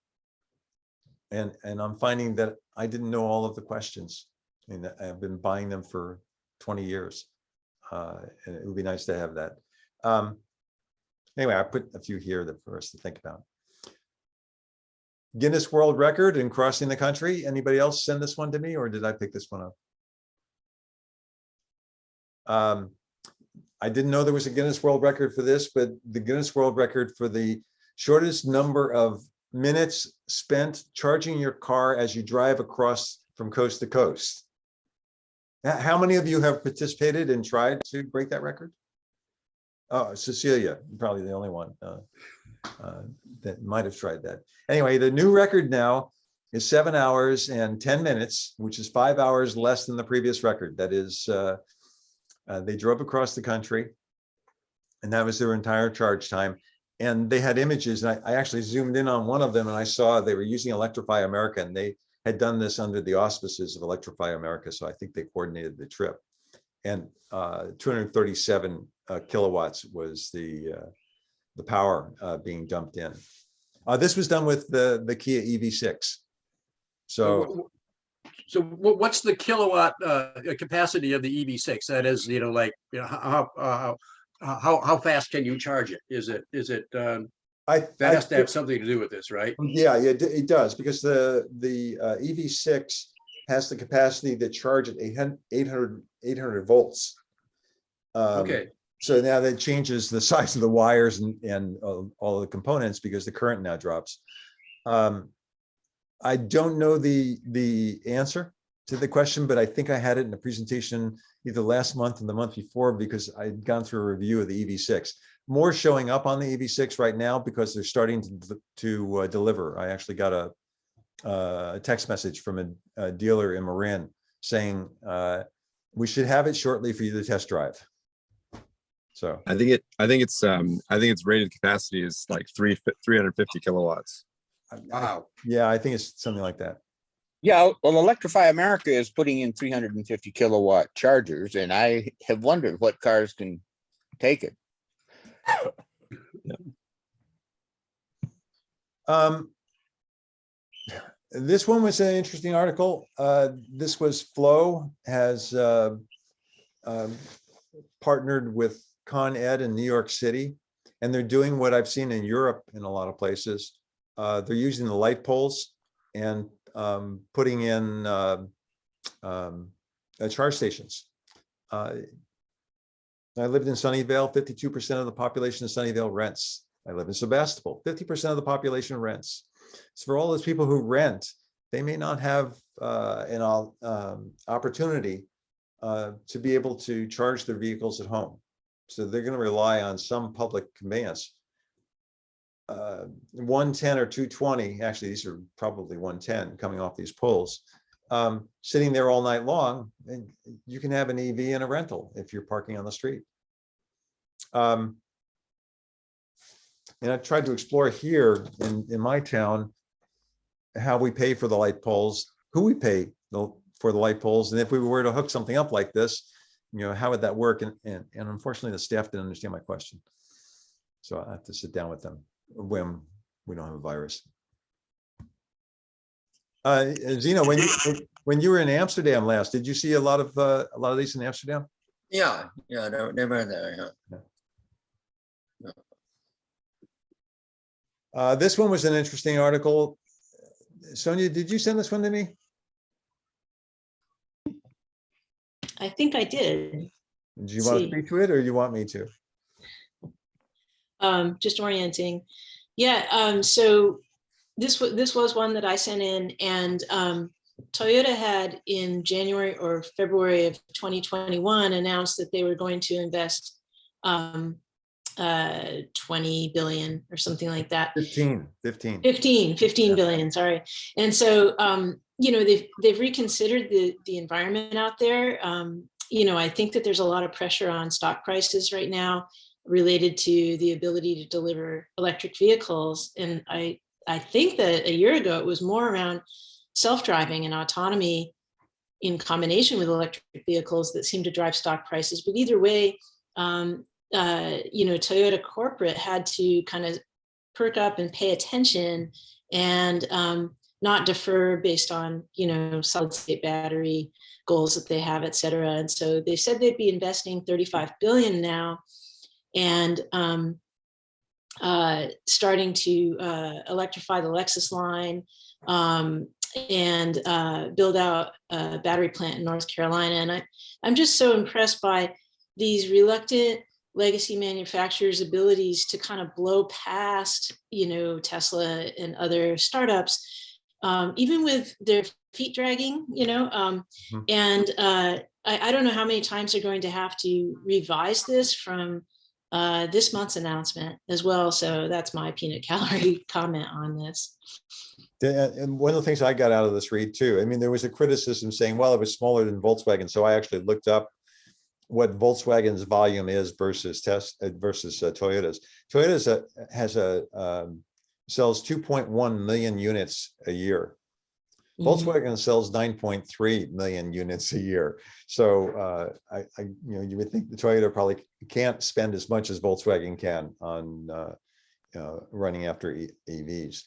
And I'm finding that I didn't know all of the questions. I mean, I've been buying them for 20 years. And it would be nice to have that. Anyway, I put a few here for us to think about. Guinness World Record in crossing the country. Anybody else send this one to me, or did I pick this one up? I didn't know there was a Guinness World Record for this, but the Guinness World Record for the shortest number of minutes spent charging your car as you drive across from coast to coast. How many of you have participated and tried to break that record? Oh, Cecilia, probably the only one that might have tried that. Anyway, the new record now is 7 hours and 10 minutes, which is 5 hours less than the previous record. That is, they drove across the country, and that was their entire charge time. And they had images, and I actually zoomed in on one of them, and I saw they were using Electrify America, and they had done this under the auspices of Electrify America. So I think they coordinated the trip. And 237 kilowatts was the power being dumped in. This was done with the Kia EV6. So So what's the kilowatt capacity of the EV6? That is, like, how fast can you charge it? Is it that has to have something to do with this, right? Yeah, it does, because the EV6 has the capacity to charge at 800 volts. Okay. So now that changes the size of the wires and all the components, because the current now drops. I don't know the answer to the question, but I think I had it in a presentation either last month and the month before, because I'd gone through a review of the EV6. More showing up on the EV6 right now because they're starting to deliver. I actually got a text message from a dealer in Marin saying we should have it shortly for you to test drive. So I think its rated capacity is like 350 kilowatts. Wow. Yeah, I think it's something like that. Yeah, well, Electrify America is putting in 350 kilowatt chargers, and I have wondered what cars can take it. This one was an interesting article. This was Flow has partnered with Con Ed in New York City, and they're doing what I've seen in Europe in a lot of places. They're using the light poles and putting in charge stations. I lived in Sunnyvale. 52% of the population of Sunnyvale rents. I live in Sebastopol. 50% of the population rents. So for all those people who rent, they may not have an opportunity to be able to charge their vehicles at home. So they're going to rely on some public conveyance. 110 or 220, actually these are probably 110 coming off these poles, sitting there all night long, and you can have an EV and a rental if you're parking on the street. And I tried to explore here in my town how we pay for the light poles, who we pay for the light poles, and if we were to hook something up like this, how would that work? And unfortunately, the staff didn't understand my question, so I have to sit down with them when we don't have a virus. Zeno, when you were in Amsterdam last, did you see a lot of these in Amsterdam? Yeah, they were there. Yeah. This one was an interesting article. Sonia, did you send this one to me? I think I did. Do you want to speak to it, or you want me to? Just orienting. Yeah. So this was one that I sent in, and Toyota had in January or February of 2021 announced that they were going to invest 20 billion or something like that. 15 billion, sorry. And so they've reconsidered the environment out there. I think that there's a lot of pressure on stock prices right now related to the ability to deliver electric vehicles. And I think that a year ago it was more around self-driving and autonomy in combination with electric vehicles that seemed to drive stock prices. But either way, Toyota corporate had to kind of perk up and pay attention and not defer based on, solid state battery goals that they have, et cetera. And so they said they'd be investing 35 billion now, and starting to electrify the Lexus line and build out a battery plant in North Carolina. And I'm just so impressed by these reluctant legacy manufacturers' abilities to kind of blow past, Tesla and other startups, even with their feet dragging, and I don't know how many times they're going to have to revise this from this month's announcement as well. So that's my peanut calorie comment on this. And one of the things I got out of this read too, I mean, there was a criticism saying, well, it was smaller than Volkswagen. So I actually looked up what Volkswagen's volume is versus Toyota's. Toyota's sells 2.1 million units a year. Volkswagen sells 9.3 million units a year. So you would think the Toyota probably can't spend as much as Volkswagen can on running after EVs.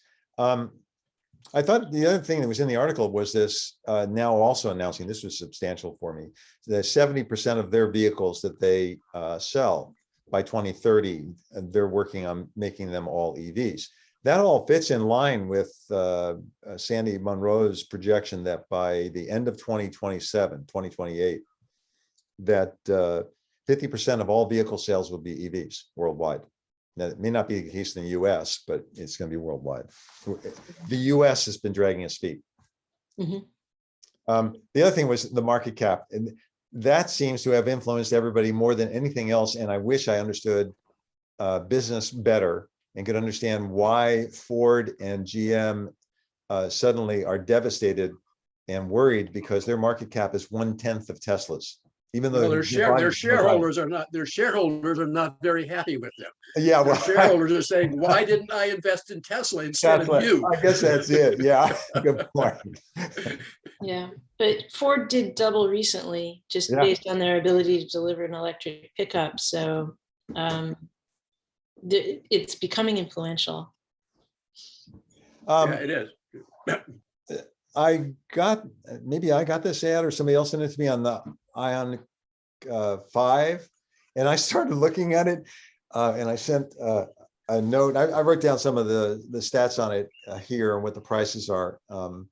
I thought the other thing that was in the article was this, now also announcing, this was substantial for me, that 70% of their vehicles that they sell by 2030, they're working on making them all EVs. That all fits in line with Sandy Munro's projection that by the end of 2027, 2028, that 50% of all vehicle sales will be EVs worldwide. Now, it may not be the case in the US, but it's going to be worldwide. The US has been dragging its feet. Mm-hmm. The other thing was the market cap. And that seems to have influenced everybody more than anything else. And I wish I understood business better and could understand why Ford and GM suddenly are devastated and worried because their market cap is 1/10 of Tesla's. Even though their shareholders are not very happy with them. Yeah, well, their shareholders are saying, "Why didn't I invest in Tesla instead of you?" I guess that's it. Yeah, good point. Yeah, but Ford did double recently, just based on their ability to deliver an electric pickup. So it's becoming influential. Yeah, it is. Maybe I got this ad or somebody else sent it to me on the Ioniq 5, and I started looking at it, and I sent a note. I wrote down some of the stats on it here and what the prices are, and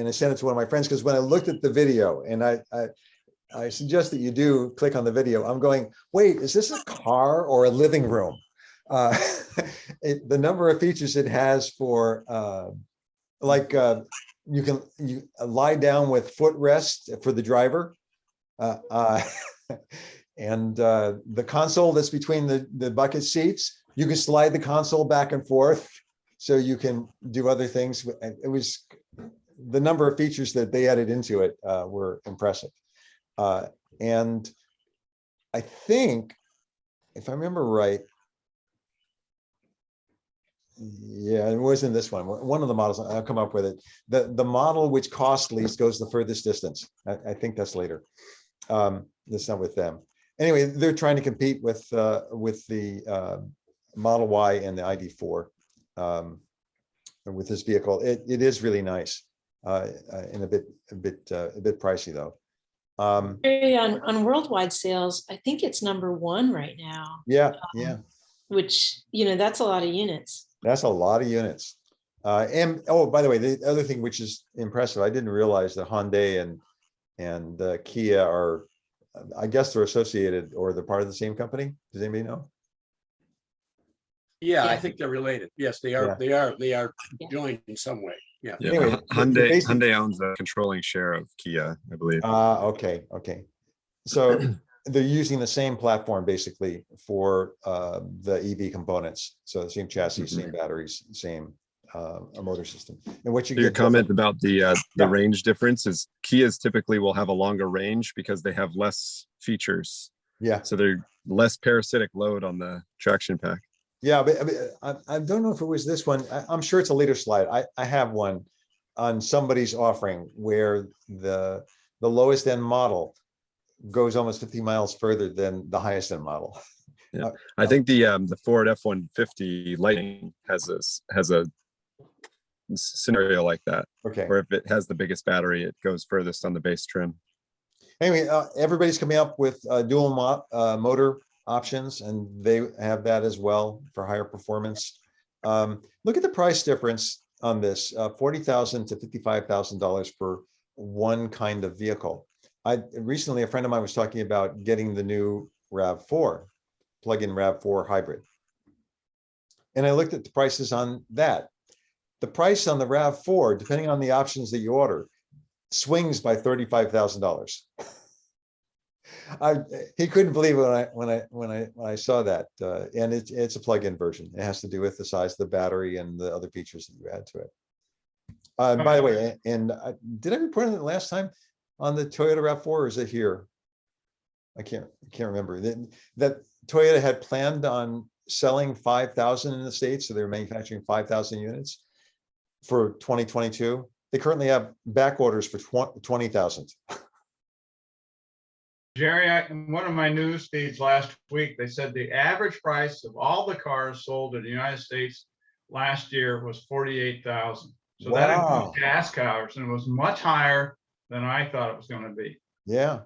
I sent it to one of my friends because when I looked at the video, and I suggest that you do click on the video, I'm going, wait, is this a car or a living room? The number of features it has for you can lie down with footrest for the driver, and the console that's between the bucket seats, you can slide the console back and forth so you can do other things. It was the number of features that they added into it were impressive, and I think if I remember right, yeah, it wasn't this one. One of the models, I'll come up with it. The model which costs least goes the furthest distance. I think that's later. That's not with them. Anyway, they're trying to compete with the Model Y and the ID4 with this vehicle. It is really nice and a bit pricey though. On worldwide sales, I think it's #1 right now. Yeah, which, that's a lot of units. That's a lot of units. And oh, by the way, the other thing which is impressive, I didn't realize that Hyundai and Kia are, I guess they're associated or they're part of the same company. Does anybody know? Yeah, I think they're related. Yes, they are. Yeah. They are joined in some way. Yeah. Anyway, Hyundai owns the controlling share of Kia, I believe. Okay. So they're using the same platform basically for the EV components. So the same chassis, same batteries, same motor system. And what you your comment about the range difference is Kias typically will have a longer range because they have less features. Yeah. So they're less parasitic load on the traction pack. Yeah, but I don't know if it was this one. I'm sure it's a later slide. I have one on somebody's offering where the lowest end model goes almost 50 miles further than the highest end model. Yeah, I think the Ford F-150 Lightning has a scenario like that. Okay. Where if it has the biggest battery, it goes furthest on the base trim. Anyway, everybody's coming up with dual motor options, and they have that as well for higher performance. Look at the price difference on this: $40,000 to $55,000 for one kind of vehicle. Recently, a friend of mine was talking about getting the new RAV4, plug-in RAV4 hybrid. And I looked at the prices on that. The price on the RAV4, depending on the options that you order, swings by $35,000. He couldn't believe it when I saw that, and it's a plug-in version. It has to do with the size of the battery and the other features that you add to it. By the way, and did I report on it last time on the Toyota RAV4, or is it here? I can't remember. That Toyota had planned on selling 5,000 in the States, so they're manufacturing 5,000 units for 2022. They currently have back orders for 20,000. Jerry, in one of my news feeds last week, they said the average price of all the cars sold in the United States last year was $48,000. So that Wow. includes gas cars, and it was much higher than I thought it was going to be. Yeah.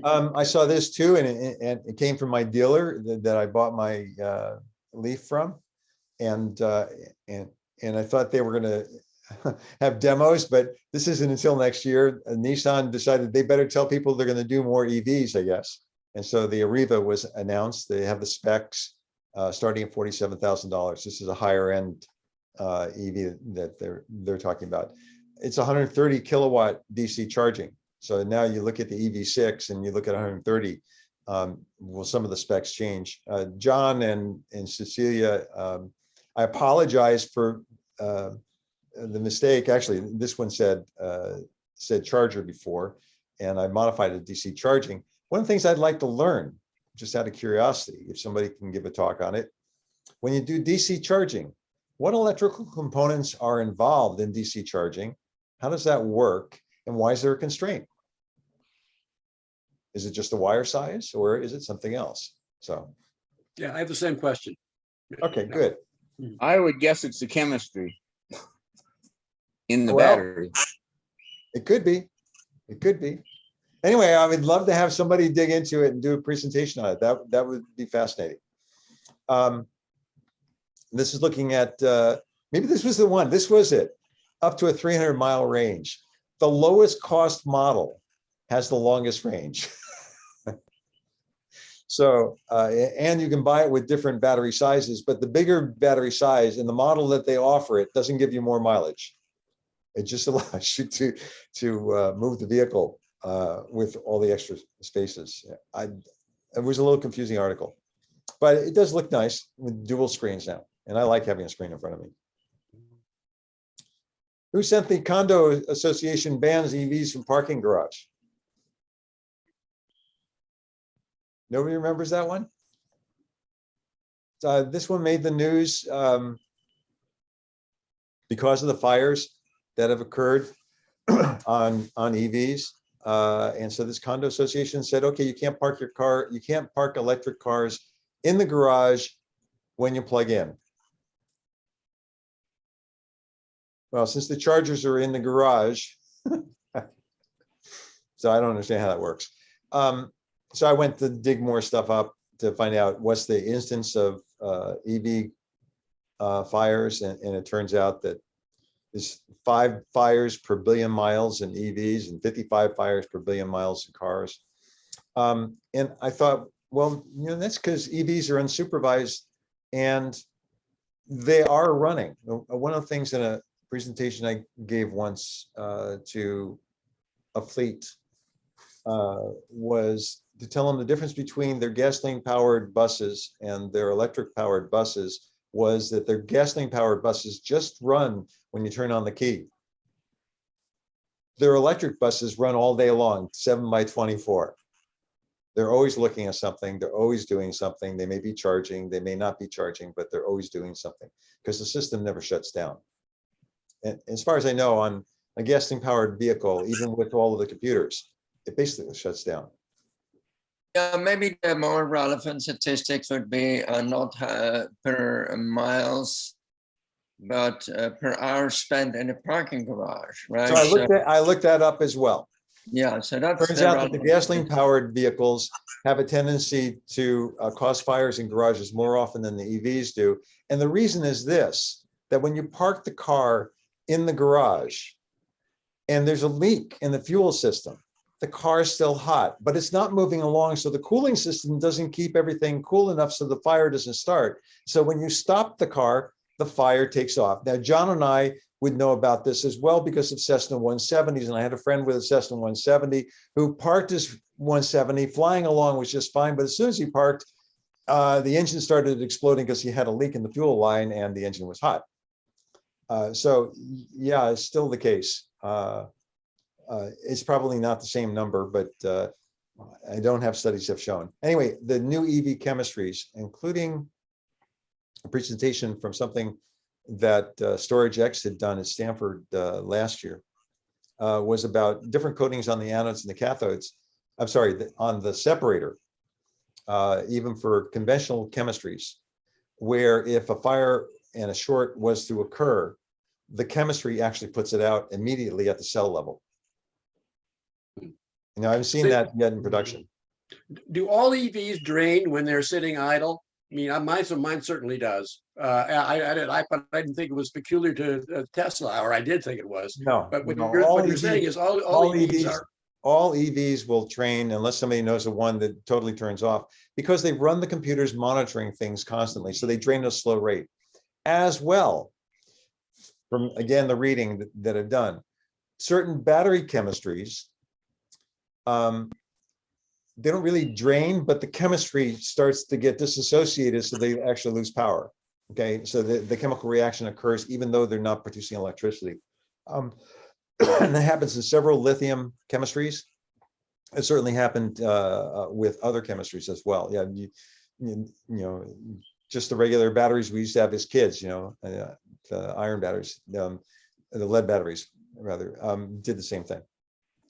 I saw this too, and it came from my dealer that I bought my Leaf from, and I thought they were going to have demos, but this isn't until next year. Nissan decided they better tell people they're going to do more EVs, I guess, and so the Arriva was announced. They have the specs starting at $47,000. This is a higher end EV that they're talking about. It's 130 kilowatt DC charging. So now you look at the EV6 and you look at 130. Will some of the specs change? John and Cecilia, I apologize for the mistake. Actually, this one said charger before, and I modified it to DC charging. One of the things I'd like to learn, just out of curiosity, if somebody can give a talk on it, when you do DC charging, what electrical components are involved in DC charging? How does that work? And why is there a constraint? Is it just the wire size, or is it something else? So, Yeah, I have the same question. okay, good. I would guess it's the chemistry in the Well, battery. It could be. It could be. Anyway, I would love to have somebody dig into it and do a presentation on it. That would be fascinating. This is looking at, maybe this was the one. This was it. Up to a 300-mile range. The lowest cost model has the longest range. So, and you can buy it with different battery sizes, but the bigger battery size and the model that they offer it doesn't give you more mileage. It just allows you to move the vehicle with all the extra spaces. It was a little confusing article, but it does look nice with dual screens now. And I like having a screen in front of me. Who sent the condo association bans EVs from parking garage? Nobody remembers that one? This one made the news because of the fires that have occurred on EVs. And so this condo association said, okay, you can't park your car, you can't park electric cars in the garage when you plug in. Well, since the chargers are in the garage, so I don't understand how that works. So I went to dig more stuff up to find out what's the instance of EV fires, and it turns out that there's 5 fires per billion miles in EVs and 55 fires per billion miles in cars. And I thought, well, that's because EVs are unsupervised and they are running. One of the things in a presentation I gave once to a fleet was to tell them the difference between their gasoline powered buses and their electric powered buses was that their gasoline powered buses just run when you turn on the key. Their electric buses run all day long, 7 by 24. They're always looking at something. They're always doing something. They may be charging, they may not be charging, but they're always doing something because the system never shuts down. And as far as I know, on a gasoline powered vehicle, even with all of the computers, it basically shuts down. Yeah, maybe the more relevant statistics would be not per miles, but per hour spent in a parking garage, right? So I looked that up as well. Yeah, so that's turns out that the gasoline powered vehicles have a tendency to cause fires in garages more often than the EVs do. And the reason is this, that when you park the car in the garage and there's a leak in the fuel system, the car is still hot, but it's not moving along. So the cooling system doesn't keep everything cool enough so the fire doesn't start. So when you stop the car, the fire takes off. Now, John and I would know about this as well because of Cessna 170s. And I had a friend with a Cessna 170 who parked his 170, flying along was just fine. But as soon as he parked, the engine started exploding because he had a leak in the fuel line and the engine was hot. So yeah, it's still the case. It's probably not the same number, but I don't have studies have shown. Anyway, the new EV chemistries, including a presentation from something that StorageX had done at Stanford last year, was about different coatings on the anodes and the cathodes. I'm sorry, on the separator, even for conventional chemistries, where if a fire and a short was to occur, the chemistry actually puts it out immediately at the cell level. I haven't seen that yet in production. Do all EVs drain when they're sitting idle? I mean, mine certainly does. I didn't think it was peculiar to Tesla, or I did think it was. No, But what no, you're saying is all EVs are. All EVs will train unless somebody knows of one that totally turns off, because they run the computers monitoring things constantly. So they drain at a slow rate. As well, from again, the reading that I've done, certain battery chemistries, they don't really drain, but the chemistry starts to get disassociated, so they actually lose power. Okay, so the chemical reaction occurs even though they're not producing electricity. And that happens in several lithium chemistries. It certainly happened with other chemistries as well. Yeah, you know, just the regular batteries we used to have as kids, you know, the iron batteries, the lead batteries rather, did the same thing.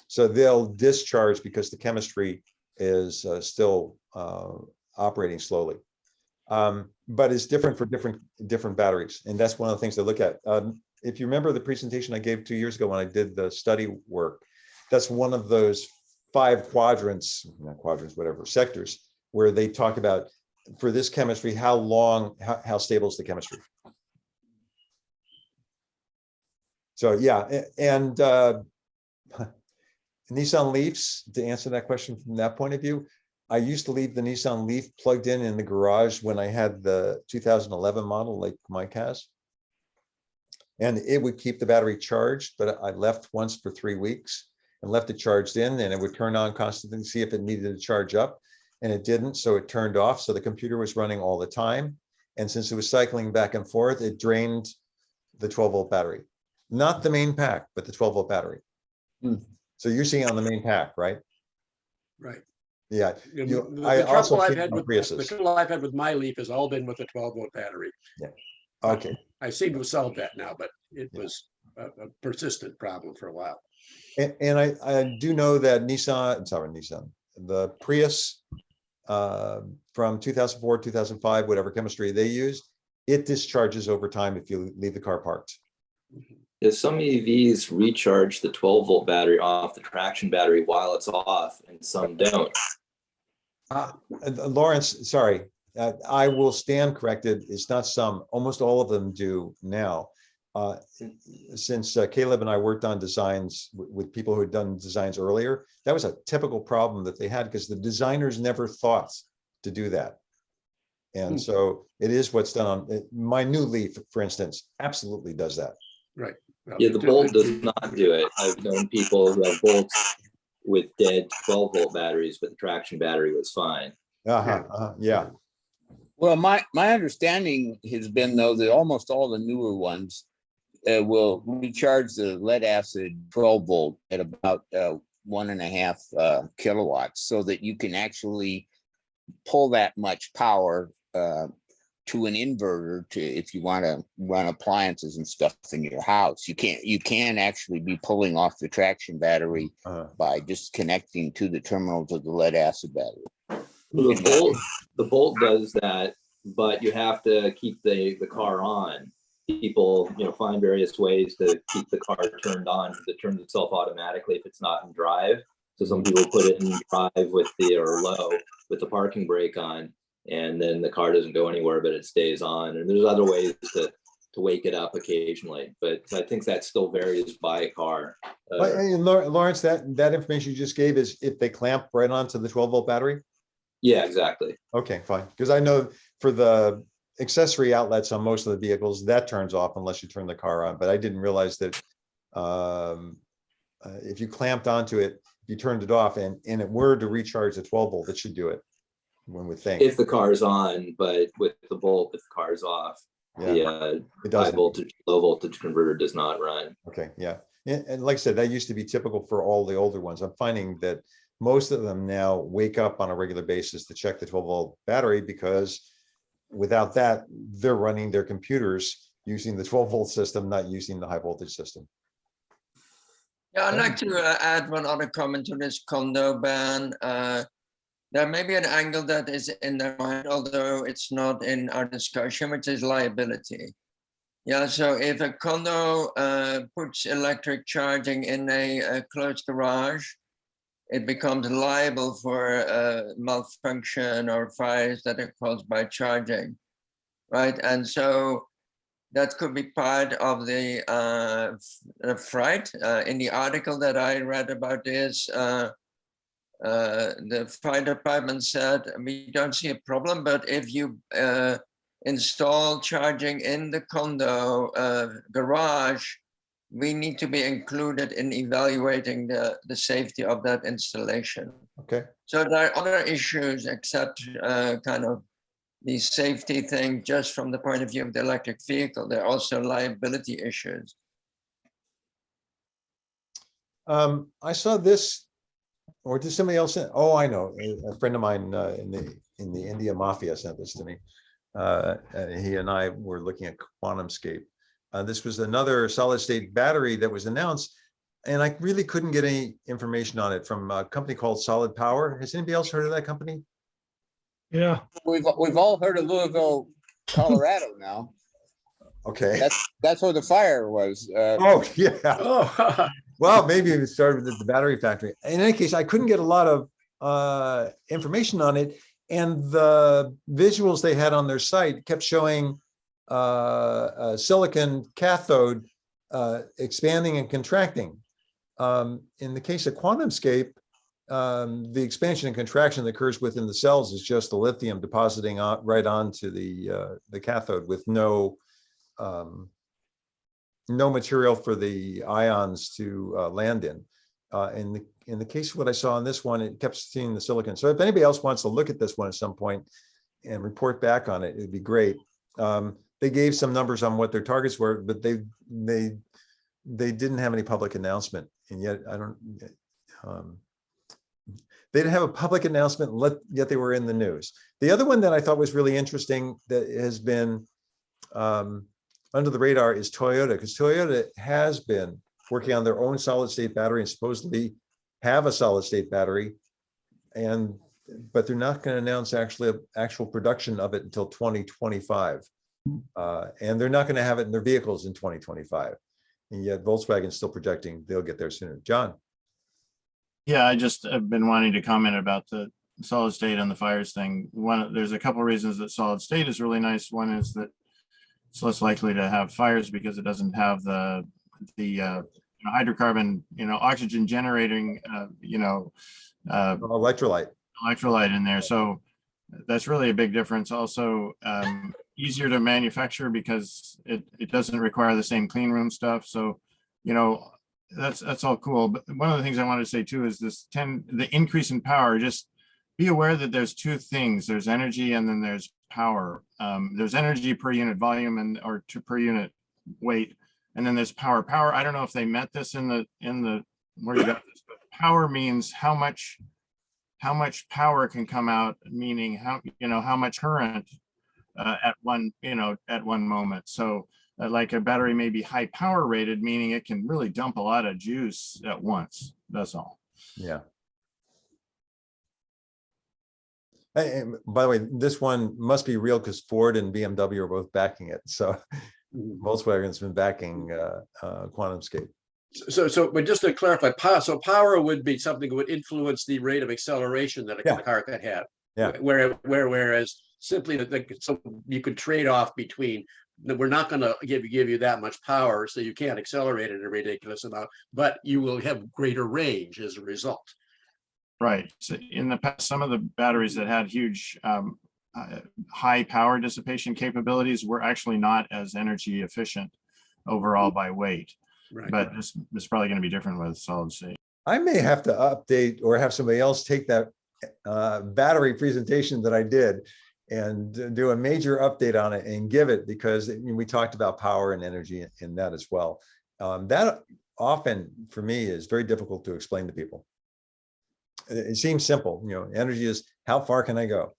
So they'll discharge because the chemistry is still operating slowly. But it's different for different batteries. And that's one of the things to look at. If you remember the presentation I gave 2 years ago when I did the study work, that's one of those 5 quadrants, not quadrants, whatever, sectors, where they talk about, for this chemistry, how stable is the chemistry? So yeah, and Nissan Leafs, to answer that question from that point of view, I used to leave the Nissan Leaf plugged in the garage when I had the 2011 model like Mike has. And it would keep the battery charged, but I left once for 3 weeks and left it charged in, and it would turn on constantly to see if it needed to charge up, and it didn't, so it turned off. So the computer was running all the time. And since it was cycling back and forth, it drained the 12-volt battery. Not the main pack, but the 12-volt battery. So you're seeing it on the main pack, right? Right. Yeah. The trouble I've had with my Leaf has all been with the 12-volt battery. Yeah. Okay. I seem to have solved that now, but it was a persistent problem for a while. And I do know that Nissan, the Prius from 2004, 2005, whatever chemistry they used, it discharges over time if you leave the car parked. Yeah, some EVs recharge the 12-volt battery off the traction battery while it's off, and some don't. Lawrence, sorry, I will stand corrected. It's not some, almost all of them do now. Since Caleb and I worked on designs with people who had done designs earlier, that was a typical problem that they had because the designers never thought to do that. And so it is what's done on my new Leaf, for instance, absolutely does that. Right. Well, Yeah, the Bolt does not do it. I've known people who have Bolts with dead 12-volt batteries, but the traction battery was fine. Yeah. Well, my understanding has been, though, that almost all the newer ones will recharge the lead acid 12-volt at about 1.5 kilowatts, so that you can actually pull that much power to an inverter if you want to run appliances and stuff in your house. You can actually be pulling off the traction battery by just connecting to the terminals of the lead acid battery. The Bolt does that, but you have to keep the car on. People, find various ways to keep the car turned on because it turns itself automatically if it's not in drive. So some people put it in drive or low with the parking brake on, and then the car doesn't go anywhere, but it stays on. And there's other ways to wake it up occasionally, but I think that still varies by car. Lawrence, that information you just gave is if they clamp right onto the 12-volt battery? Yeah, exactly. Okay, fine. Because I know for the accessory outlets on most of the vehicles, that turns off unless you turn the car on. But I didn't realize that if you clamped onto it, you turned it off, and it were to recharge the 12-volt, it should do it. One would think. If the car's on, but with the Bolt, if the car's off, the high voltage, low voltage converter does not run. Okay, yeah. And like I said, that used to be typical for all the older ones. I'm finding that most of them now wake up on a regular basis to check the 12-volt battery, because without that, they're running their computers using the 12-volt system, not using the high voltage system. Yeah, I'd like to add one other comment to this condo ban. There may be an angle that is in their mind, although it's not in our discussion, which is liability. Yeah, so if a condo puts electric charging in a closed garage, it becomes liable for malfunction or fires that are caused by charging, right? And so that could be part of the fright. In the article that I read about this, the fire department said, we don't see a problem, but if you install charging in the condo garage, we need to be included in evaluating the safety of that installation. Okay. So there are other issues except kind of the safety thing just from the point of view of the electric vehicle. There are also liability issues. I saw this, or did somebody else? Oh, I know. A friend of mine in the India Mafia sent this to me. He and I were looking at QuantumScape. This was another solid state battery that was announced, and I really couldn't get any information on it from a company called Solid Power. Has anybody else heard of that company? Yeah. We've all heard of Louisville, Colorado now. Okay. That's where the fire was. Oh, yeah. Oh, Well, maybe it started with the battery factory. In any case, I couldn't get a lot of information on it. And the visuals they had on their site kept showing a silicon cathode expanding and contracting. In the case of QuantumScape, the expansion and contraction that occurs within the cells is just the lithium depositing right onto the cathode with no material for the ions to land in. In the case of what I saw on this one, it kept seeing the silicon. So if anybody else wants to look at this one at some point and report back on it, it'd be great. They gave some numbers on what their targets were, but they didn't have any public announcement. And yet they didn't have a public announcement, yet they were in the news. The other one that I thought was really interesting that has been under the radar is Toyota, because Toyota has been working on their own solid state battery and supposedly have a solid state battery, but they're not going to announce actual production of it until 2025. And they're not going to have it in their vehicles in 2025. And yet Volkswagen's still projecting they'll get there sooner. John. Yeah, I just have been wanting to comment about the solid state and the fires thing. There's a couple of reasons that solid state is really nice. One is that it's less likely to have fires because it doesn't have the hydrocarbon, oxygen generating, electrolyte in there. So that's really a big difference. Also, easier to manufacture because it doesn't require the same clean room stuff. So, that's all cool. But one of the things I wanted to say too is the increase in power. Just be aware that there's two things. There's energy and then there's power. There's energy per unit volume or per unit weight, and then there's power. Power, I don't know if they meant this in the where you got this, but power means how much power can come out, meaning how much current at one moment. So like a battery may be high power rated, meaning it can really dump a lot of juice at once. That's all. Yeah. And by the way, this one must be real because Ford and BMW are both backing it. So Volkswagen's been backing QuantumScape. So, but just to clarify, power would be something that would influence the rate of acceleration that a car could have. Yeah. Whereas simply so you could trade off between we're not going to give you that much power, so you can't accelerate at a ridiculous amount, but you will have greater range as a result. Right. So in the past, some of the batteries that had huge high power dissipation capabilities were actually not as energy efficient overall by weight. Right. But this is probably going to be different with solid state. I may have to update or have somebody else take that battery presentation that I did and do a major update on it and give it, because we talked about power and energy in that as well. That often for me is very difficult to explain to people. It seems simple, energy is how far can I go?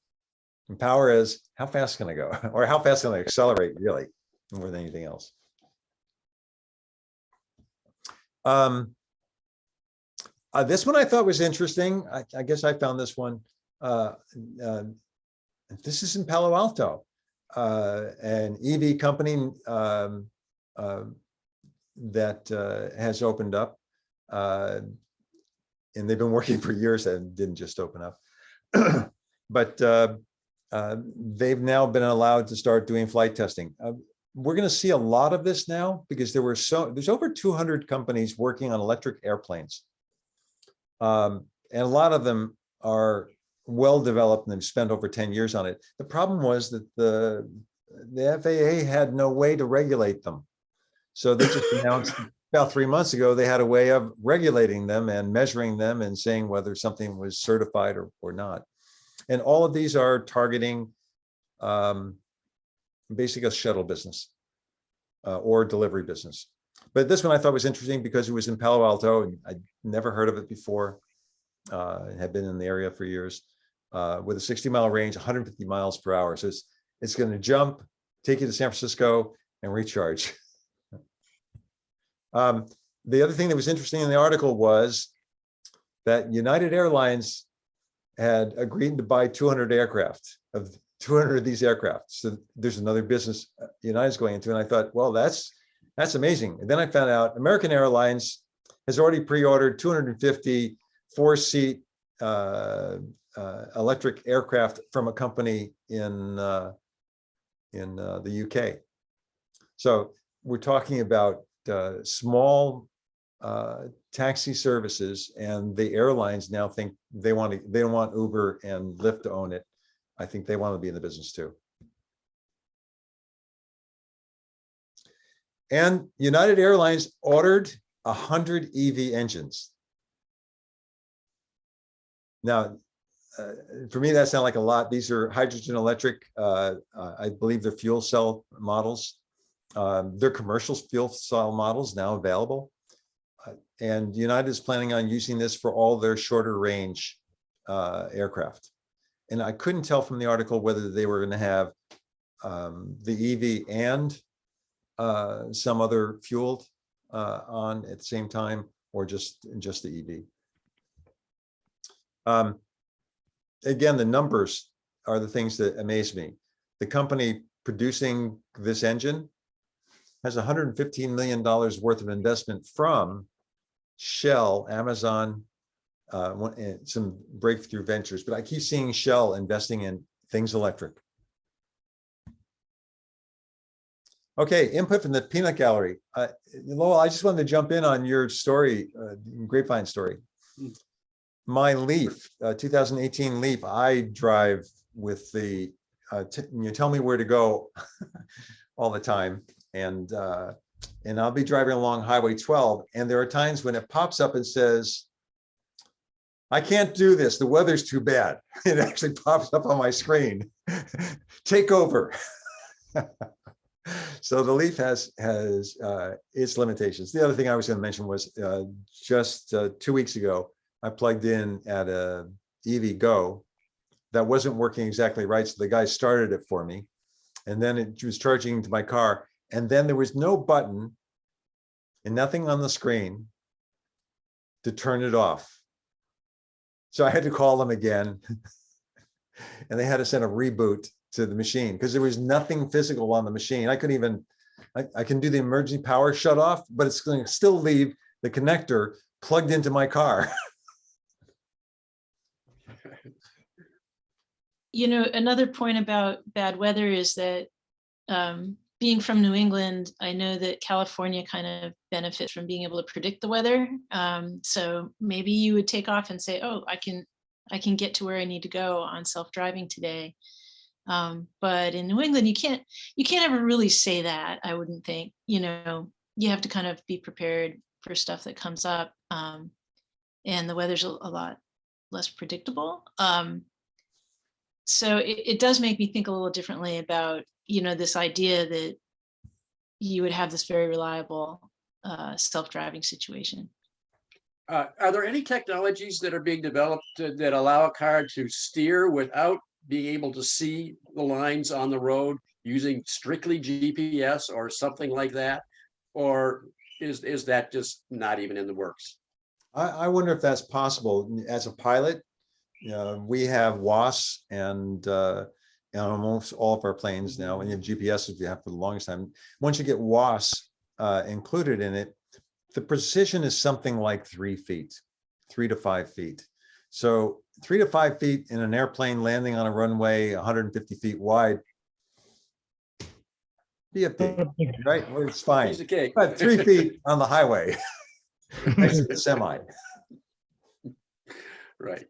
And power is how fast can I go? Or how fast can I accelerate, really, more than anything else. This one I thought was interesting. I guess I found this one. This is in Palo Alto, an EV company that has opened up. And they've been working for years and didn't just open up. But they've now been allowed to start doing flight testing. We're going to see a lot of this now because there's over 200 companies working on electric airplanes. And a lot of them are well developed and they've spent over 10 years on it. The problem was that the FAA had no way to regulate them. So they just announced about 3 months ago, they had a way of regulating them and measuring them and saying whether something was certified or not. And all of these are targeting basically a shuttle business or delivery business. But this one I thought was interesting because it was in Palo Alto and I'd never heard of it before. Had been in the area for years with a 60-mile range, 150 miles per hour. So it's going to jump, take you to San Francisco and recharge. The other thing that was interesting in the article was that United Airlines had agreed to buy 200 aircraft of 200 of these aircraft. So there's another business United's going into. And I thought, well, that's amazing. And then I found out American Airlines has already pre-ordered 250 4-seat electric aircraft from a company in the UK. So we're talking about small taxi services, and the airlines now think they don't want Uber and Lyft to own it. I think they want to be in the business too. And United Airlines ordered 100 EV engines. Now, for me, that sounds like a lot. These are hydrogen electric. I believe they're fuel cell models. They're commercial fuel cell models now available. And United is planning on using this for all their shorter range aircraft. And I couldn't tell from the article whether they were going to have the EV and some other fueled on at the same time, or just the EV. Again, the numbers are the things that amaze me. The company producing this engine has $115 million worth of investment from Shell, Amazon, and some breakthrough ventures, but I keep seeing Shell investing in things electric. Okay, input from the peanut gallery. Lowell, I just wanted to jump in on your story, grapevine story. My Leaf, 2018 Leaf, I drive with the, you tell me where to go all the time. And I'll be driving along Highway 12. And there are times when it pops up and says, I can't do this. The weather's too bad. It actually pops up on my screen. Take over. So the Leaf has its limitations. The other thing I was going to mention was just 2 weeks ago, I plugged in at a EV Go that wasn't working exactly right. So the guy started it for me. And then it was charging to my car. And then there was no button and nothing on the screen to turn it off. So I had to call them again. And they had to send a reboot to the machine because there was nothing physical on the machine. I couldn't even, I can do the emergency power shut off, but it's going to still leave the connector plugged into my car. You know, another point about bad weather is that being from New England, I know that California kind of benefits from being able to predict the weather. So maybe you would take off and say, oh, I can get to where I need to go on self-driving today. But in New England, you can't ever really say that, I wouldn't think. You know, you have to kind of be prepared for stuff that comes up. And the weather's a lot less predictable. So it does make me think a little differently about, you know, this idea that you would have this very reliable self-driving situation. Are there any technologies that are being developed that allow a car to steer without being able to see the lines on the road using strictly GPS or something like that? Or is that just not even in the works? I wonder if that's possible. As a pilot, we have WAS and almost all of our planes now, and you have GPS if you have for the longest time. Once you get WAS, included in it, the precision is something like 3 feet, 3 to 5 feet. So 3 to 5 feet in an airplane landing on a runway 150 feet wide, be a pig, right? Well, it's fine. Piece of cake. But 3 feet on the highway next to the semi. Right.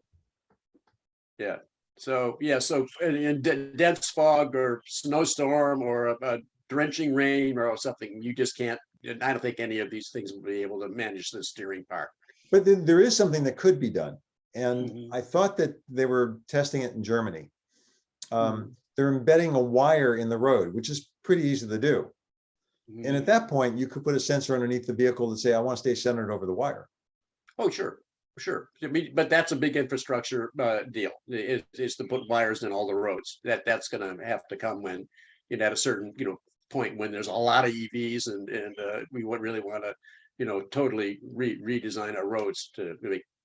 Yeah. So, yeah, so in dense fog or snowstorm or a drenching rain or something, you just can't, I don't think any of these things will be able to manage the steering part. But then there is something that could be done. And I thought that they were testing it in Germany. They're embedding a wire in the road, which is pretty easy to do. And at that point, you could put a sensor underneath the vehicle to say, I want to stay centered over the wire. Oh, sure. Sure. I mean, but that's a big infrastructure deal is to put wires in all the roads. That's going to have to come when at a certain, point when there's a lot of EVs and we would really want to, totally redesign our roads to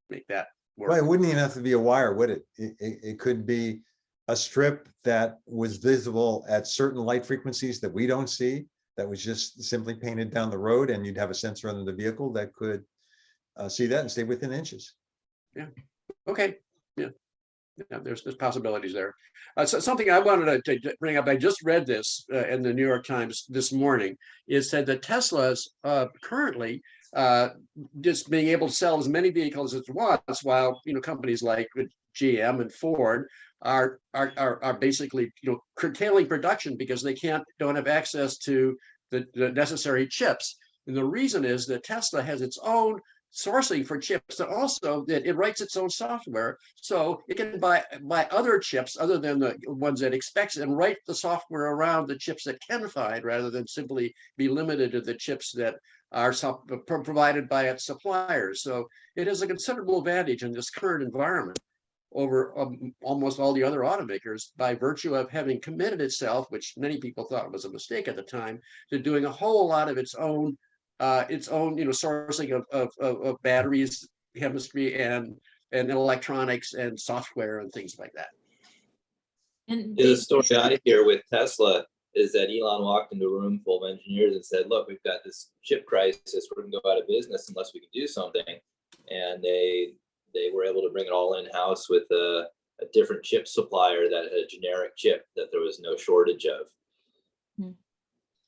make that work. Well, it wouldn't even have to be a wire, would it? It could be a strip that was visible at certain light frequencies that we don't see, that was just simply painted down the road, and you'd have a sensor under the vehicle that could see that and stay within inches. Yeah. Okay. Yeah. Yeah. There's possibilities there. So something I wanted to bring up. I just read this in the New York Times this morning. It said that Tesla's currently just being able to sell as many vehicles as it wants, while companies like GM and Ford are basically curtailing production because they don't have access to the necessary chips. And the reason is that Tesla has its own sourcing for chips, and also that it writes its own software, so it can buy other chips other than the ones it expects and write the software around the chips it can find, rather than simply be limited to the chips that are provided by its suppliers. So it has a considerable advantage in this current environment over almost all the other automakers, by virtue of having committed itself, which many people thought was a mistake at the time, to doing a whole lot of its own sourcing of batteries, chemistry, and electronics and software and things like that. And the story I hear with Tesla is that Elon walked into a room full of engineers and said, look, we've got this chip crisis, we're gonna go out of business unless we can do something. And they were able to bring it all in-house with a different chip supplier that had a generic chip that there was no shortage of.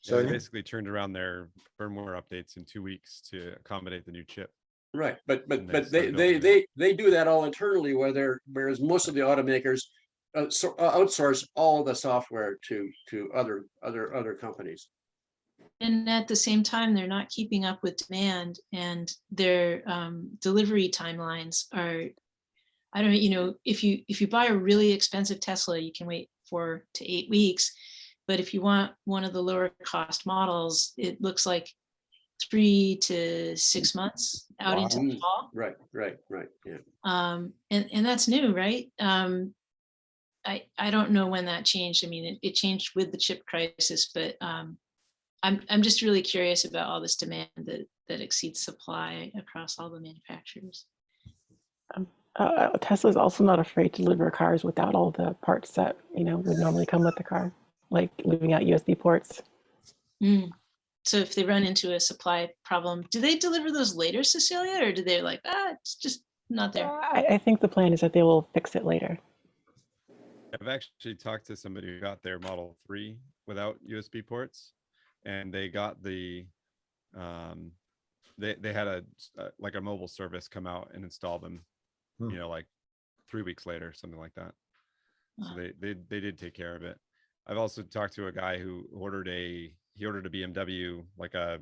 So they basically turned around their firmware updates in 2 weeks to accommodate the new chip. Right, but they do that all internally, whereas most of the automakers outsource all the software to other companies. And at the same time, they're not keeping up with demand, and their delivery timelines are, I don't know, if you buy a really expensive Tesla, you can wait 4 to 8 weeks. But if you want one of the lower cost models, it looks like 3 to 6 months out into the fall. Right. Yeah. And that's new, right? I don't know when that changed. I mean, it changed with the chip crisis, but I'm just really curious about all this demand that exceeds supply across all the manufacturers. Tesla is also not afraid to deliver cars without all the parts that would normally come with the car, like leaving out USB ports. So if they run into a supply problem, do they deliver those later, Cecilia, or do they it's just not there? I think the plan is that they will fix it later. I've actually talked to somebody who got their Model 3 without USB ports, and they got the they had a mobile service come out and install them, like 3 weeks later, something like that. So they did take care of it. I've also talked to a guy who ordered a BMW, like a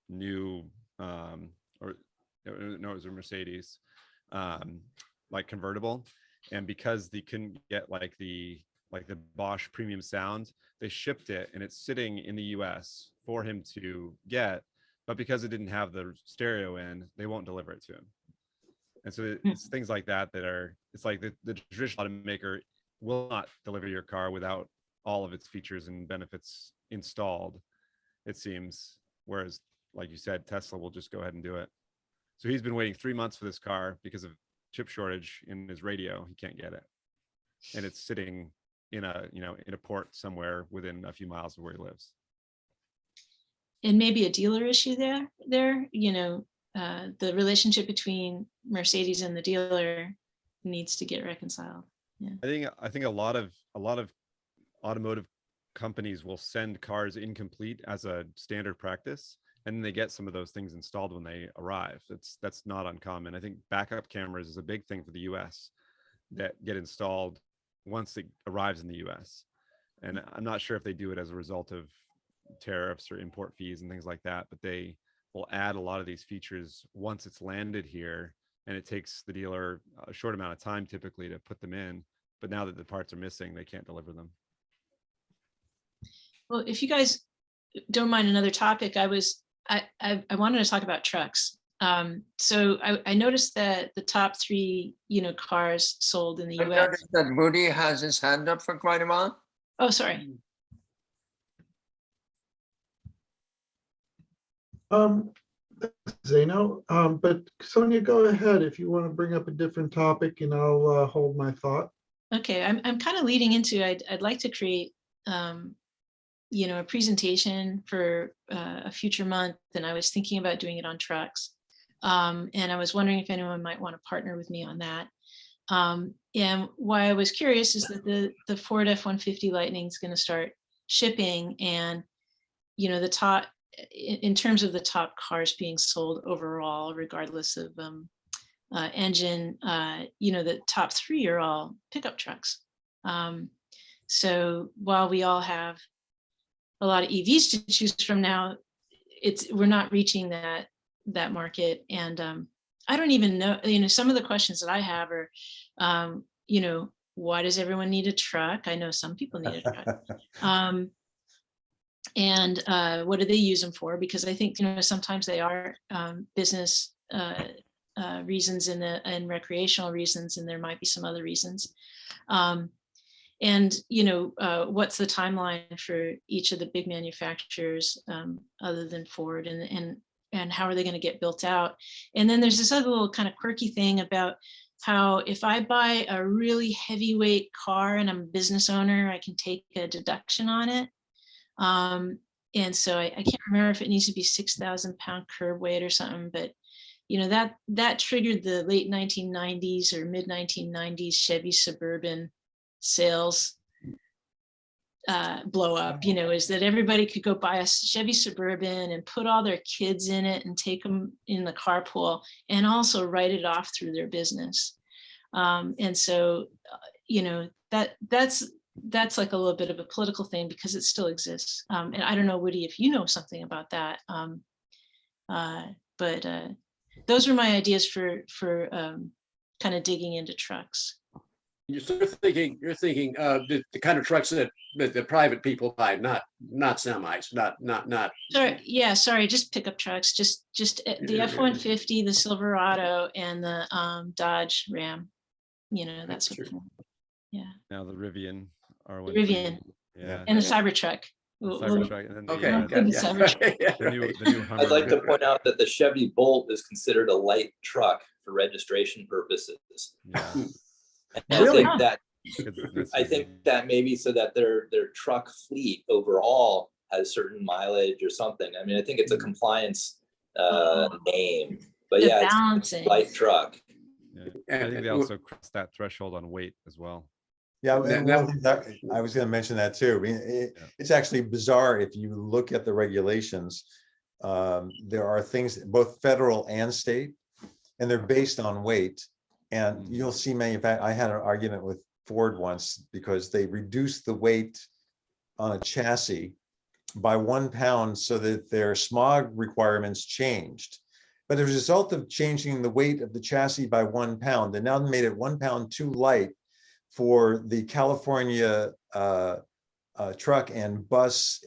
new it was a Mercedes like convertible, and because they couldn't get like the Bosch premium sound, they shipped it and it's sitting in the US for him to get, but because it didn't have the stereo in, they won't deliver it to him. And so it's things like that are, it's like the traditional automaker will not deliver your car without all of its features and benefits installed, it seems. Whereas, like you said, Tesla will just go ahead and do it. So he's been waiting 3 months for this car because of chip shortage in his radio. He can't get it. And it's sitting in a port somewhere within a few miles of where he lives. maybe a dealer issue there, the relationship between Mercedes and the dealer needs to get reconciled. Yeah. I think a lot of automotive companies will send cars incomplete as a standard practice, and then they get some of those things installed when they arrive. That's not uncommon. I think backup cameras is a big thing for the US that get installed once it arrives in the US. And I'm not sure if they do it as a result of tariffs or import fees and things like that, but they will add a lot of these features once it's landed here, and it takes the dealer a short amount of time typically to put them in. But now that the parts are missing, they can't deliver them. Well, if you guys don't mind another topic, I wanted to talk about trucks. So I noticed that the top 3, cars sold in the I US. noticed that Woody has his hand up for quite a while. Oh, sorry. Zeno, but Sonia, go ahead if you want to bring up a different topic, and I'll hold my thought. Okay, I'm kind of leading into, I'd like to create, a presentation for a future month, and I was thinking about doing it on trucks. And I was wondering if anyone might want to partner with me on that. And why I was curious is that the Ford F-150 Lightning is going to start shipping, and the top, in terms of the top cars being sold overall, regardless of engine, the top 3 are all pickup trucks. So while we all have a lot of EVs to choose from now, we're not reaching that market. And I don't even know, some of the questions that I have are, why does everyone need a truck? I know some people need a truck. And what do they use them for? Because I think, sometimes they are business reasons and recreational reasons, and there might be some other reasons. And what's the timeline for each of the big manufacturers other than Ford, and how are they going to get built out? And then there's this other little kind of quirky thing about how if I buy a really heavyweight car and I'm a business owner, I can take a deduction on it. And so I can't remember if it needs to be 6,000 pound curb weight or something, but that triggered the late 1990s or mid 1990s Chevy Suburban sales blow up, is that everybody could go buy a Chevy Suburban and put all their kids in it and take them in the carpool and also write it off through their business. And so, that's like a little bit of a political thing because it still exists. And I don't know, Woody, if you know something about that. But those are my ideas for kind of digging into trucks. You're thinking the kind of trucks that the private people buy, not semis, not. Sorry, yeah, sorry, just pickup trucks, just the F-150, the Silverado, and the Dodge Ram. That sort of thing. Yeah. Now the Rivian R1. Rivian. Yeah. And the Cybertruck. Cybertruck, and then the new Hummer. I'd like to point out that the Chevy Bolt is considered a light truck for registration purposes. Yeah. And Really? I think that maybe so that their truck fleet overall has certain mileage or something. I mean, I think it's a compliance name, but The yeah, balancing. it's a light truck. Yeah. I think they also cross that threshold on weight as well. Yeah, and one thing that I was going to mention that too. I mean, it's actually bizarre if you look at the regulations. There are things, both federal and state, and they're based on weight. And you'll see I had an argument with Ford once because they reduced the weight on a chassis by 1 pound so that their smog requirements changed. But as a result of changing the weight of the chassis by 1 pound, they now made it 1 pound too light for the California truck and bus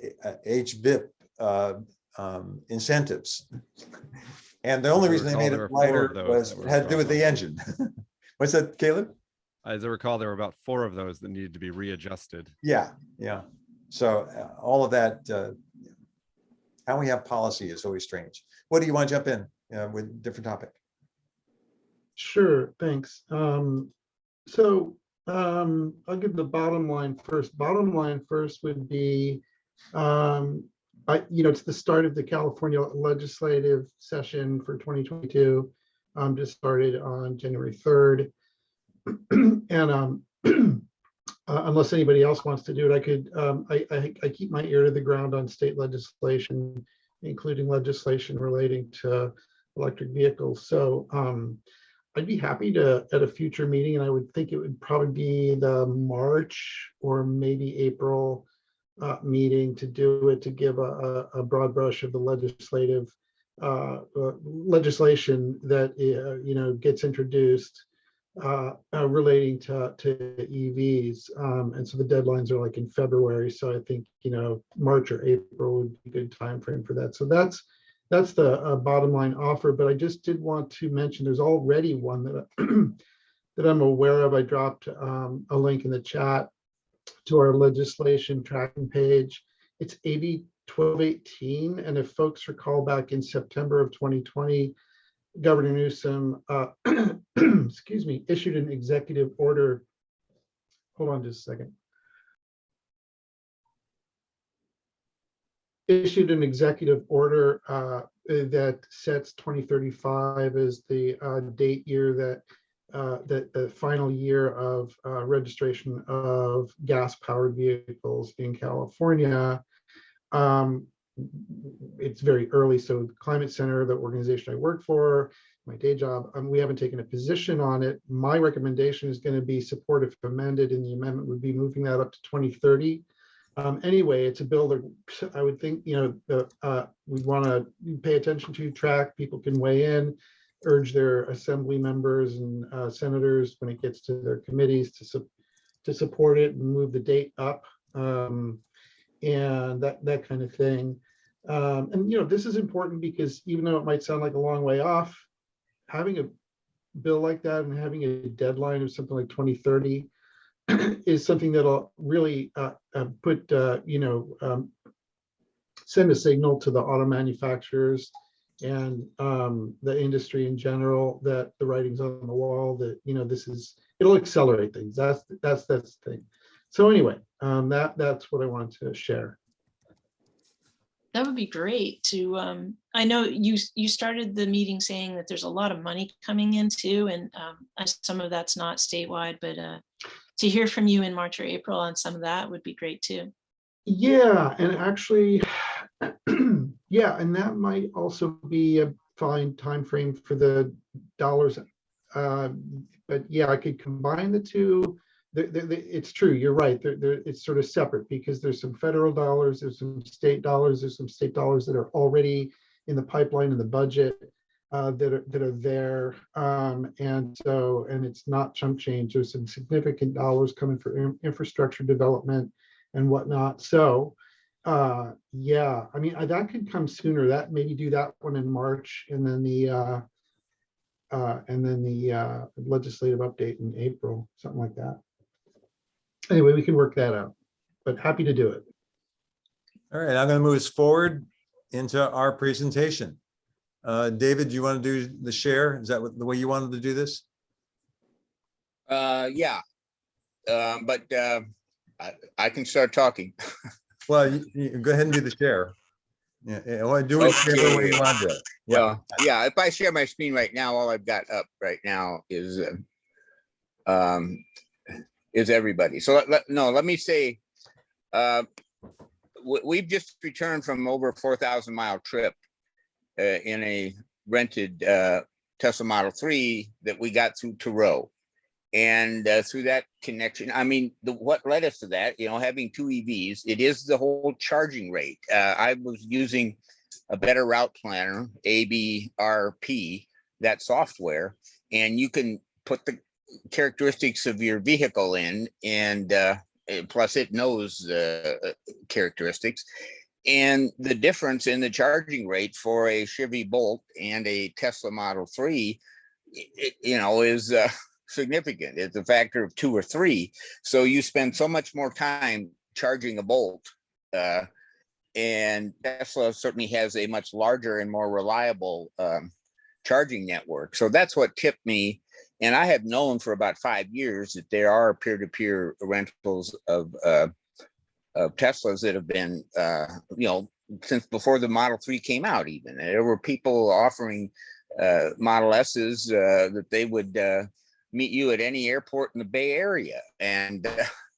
HVIP incentives. And the only reason they made it lighter had to do with the engine. What's that, Caleb? As I recall, there were about 4 of those that needed to be readjusted. Yeah. So all of that, how we have policy is always strange. What do you want to jump in with a different topic? Sure, thanks. So I'll give the bottom line first. Bottom line first would be It's the start of the California legislative session for 2022. Just started on January 3rd. And unless anybody else wants to do it, I could, I keep my ear to the ground on state legislation, including legislation relating to electric vehicles. So I'd be happy to, at a future meeting, and I would think it would probably be the March or maybe April meeting to do it, to give a broad brush of the legislation that gets introduced relating to EVs. And so the deadlines are like in February. So I think, March or April would be a good time frame for that. So that's the bottom line offer. But I just did want to mention there's already one that that I'm aware of. I dropped a link in the chat to our legislation tracking page. It's AB 1218. And if folks recall, back in September of 2020, Governor Newsom, excuse me, issued an executive order. Hold on just a second. Issued an executive order that sets 2035 as the date year that the final year of registration of gas-powered vehicles in California. It's very early, so the Climate Center, the organization I work for, my day job, we haven't taken a position on it. My recommendation is going to be support if amended, and the amendment would be moving that up to 2030. Anyway, it's a bill that I would think, we'd want to pay attention to, track. People can weigh in, urge their assembly members and senators when it gets to their committees to support it and move the date up, and that kind of thing. And this is important because even though it might sound like a long way off, having a bill like that and having a deadline of something like 2030 is something that'll really send a signal to the auto manufacturers and the industry in general that the writing's on the wall, that it'll accelerate things. That's the thing. So anyway, that's what I wanted to share. That would be great to, I know you started the meeting saying that there's a lot of money coming in too, and some of that's not statewide, but to hear from you in March or April on some of that would be great too. Yeah, and actually, yeah, and that might also be a fine time frame for the dollars. But yeah, I could combine the two. It's true, you're right. It's sort of separate because there's some federal dollars, there's some state dollars, there's some state dollars that are already in the pipeline in the budget that are there. And it's not chump change. There's some significant dollars coming for infrastructure development and whatnot. So yeah, I mean, that could come sooner. That maybe do that one in March, and then the legislative update in April, something like that. Anyway, we can work that out, but happy to do it. All right, I'm going to move us forward into our presentation. David, do you want to do the share? Is that the way you wanted to do this? Yeah, but I can start talking. Well, you go ahead and do the share. Yeah, I want to do it whichever way you want to do it. Yeah. Well, yeah, if I share my screen right now, all I've got up right now is everybody. So let me say, we've just returned from over 4,000 mile trip in a rented Tesla Model 3 that we got through TURO. And through that connection, I mean, what led us to that, having two EVs, it is the whole charging rate. I was using a better route planner, ABRP, that software, and you can put the characteristics of your vehicle in, and plus it knows the characteristics, and the difference in the charging rate for a Chevy Bolt and a Tesla Model 3, is significant. It's a factor of 2 or 3. So you spend so much more time charging a Bolt, and Tesla certainly has a much larger and more reliable charging network. So that's what tipped me. And I have known for about 5 years that there are peer-to-peer rentals of Teslas that have been, since before the Model 3 came out. Even there were people offering Model S's that they would meet you at any airport in the Bay Area. And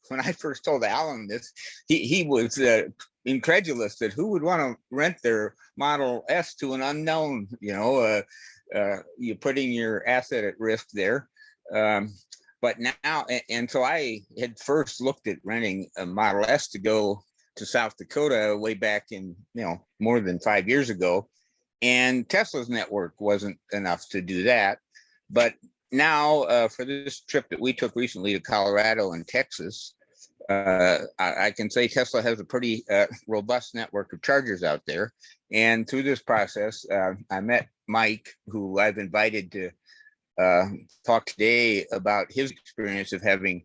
when I first told Alan this, he was incredulous that who would want to rent their Model S to an unknown. You're putting your asset at risk there. But now, and so I had first looked at renting a Model S to go to South Dakota way back in, more than 5 years ago. And Tesla's network wasn't enough to do that. But now for this trip that we took recently to Colorado and Texas, I can say Tesla has a pretty robust network of chargers out there. And through this process, I met Mike, who I've invited to talk today about his experience of having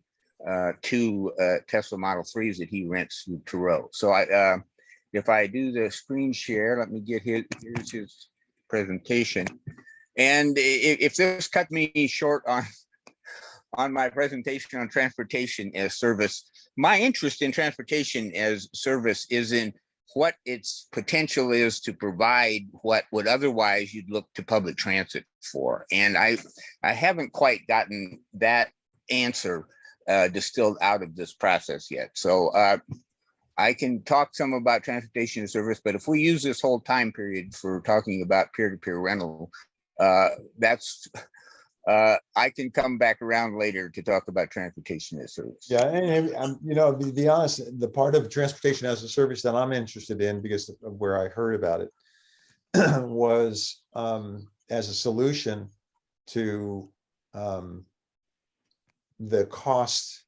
two Tesla Model 3s that he rents through TURO. So if I do the screen share, let me get here's his presentation. And if this cut me short on my presentation on transportation as service, my interest in transportation as service is in what its potential is to provide what would otherwise you'd look to public transit for. And I haven't quite gotten that answer distilled out of this process yet. So I can talk some about transportation as service, but if we use this whole time period for talking about peer-to-peer rental, I can come back around later to talk about transportation as a service. Yeah, and to be honest, the part of transportation as a service that I'm interested in, because of where I heard about it, was as a solution to the cost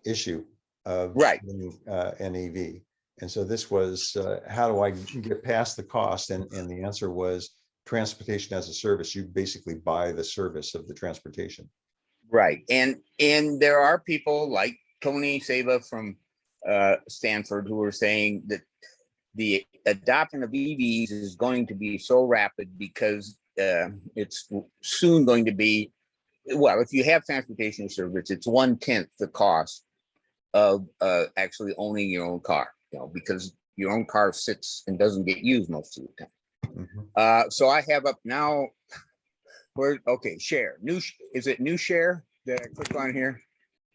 issue of an EV. And so this was, how do I get past the cost? And the answer was transportation as a service. You basically buy the service of the transportation. Right. And there are people like Tony Sava from Stanford who are saying that the adoption of EVs is going to be so rapid because it's soon going to be, well, if you have transportation service, it's 1/10 the cost of actually owning your own car, because your own car sits and doesn't get used most of the time. Mm-hmm. So I have up now, share. Is it new share that I click on here?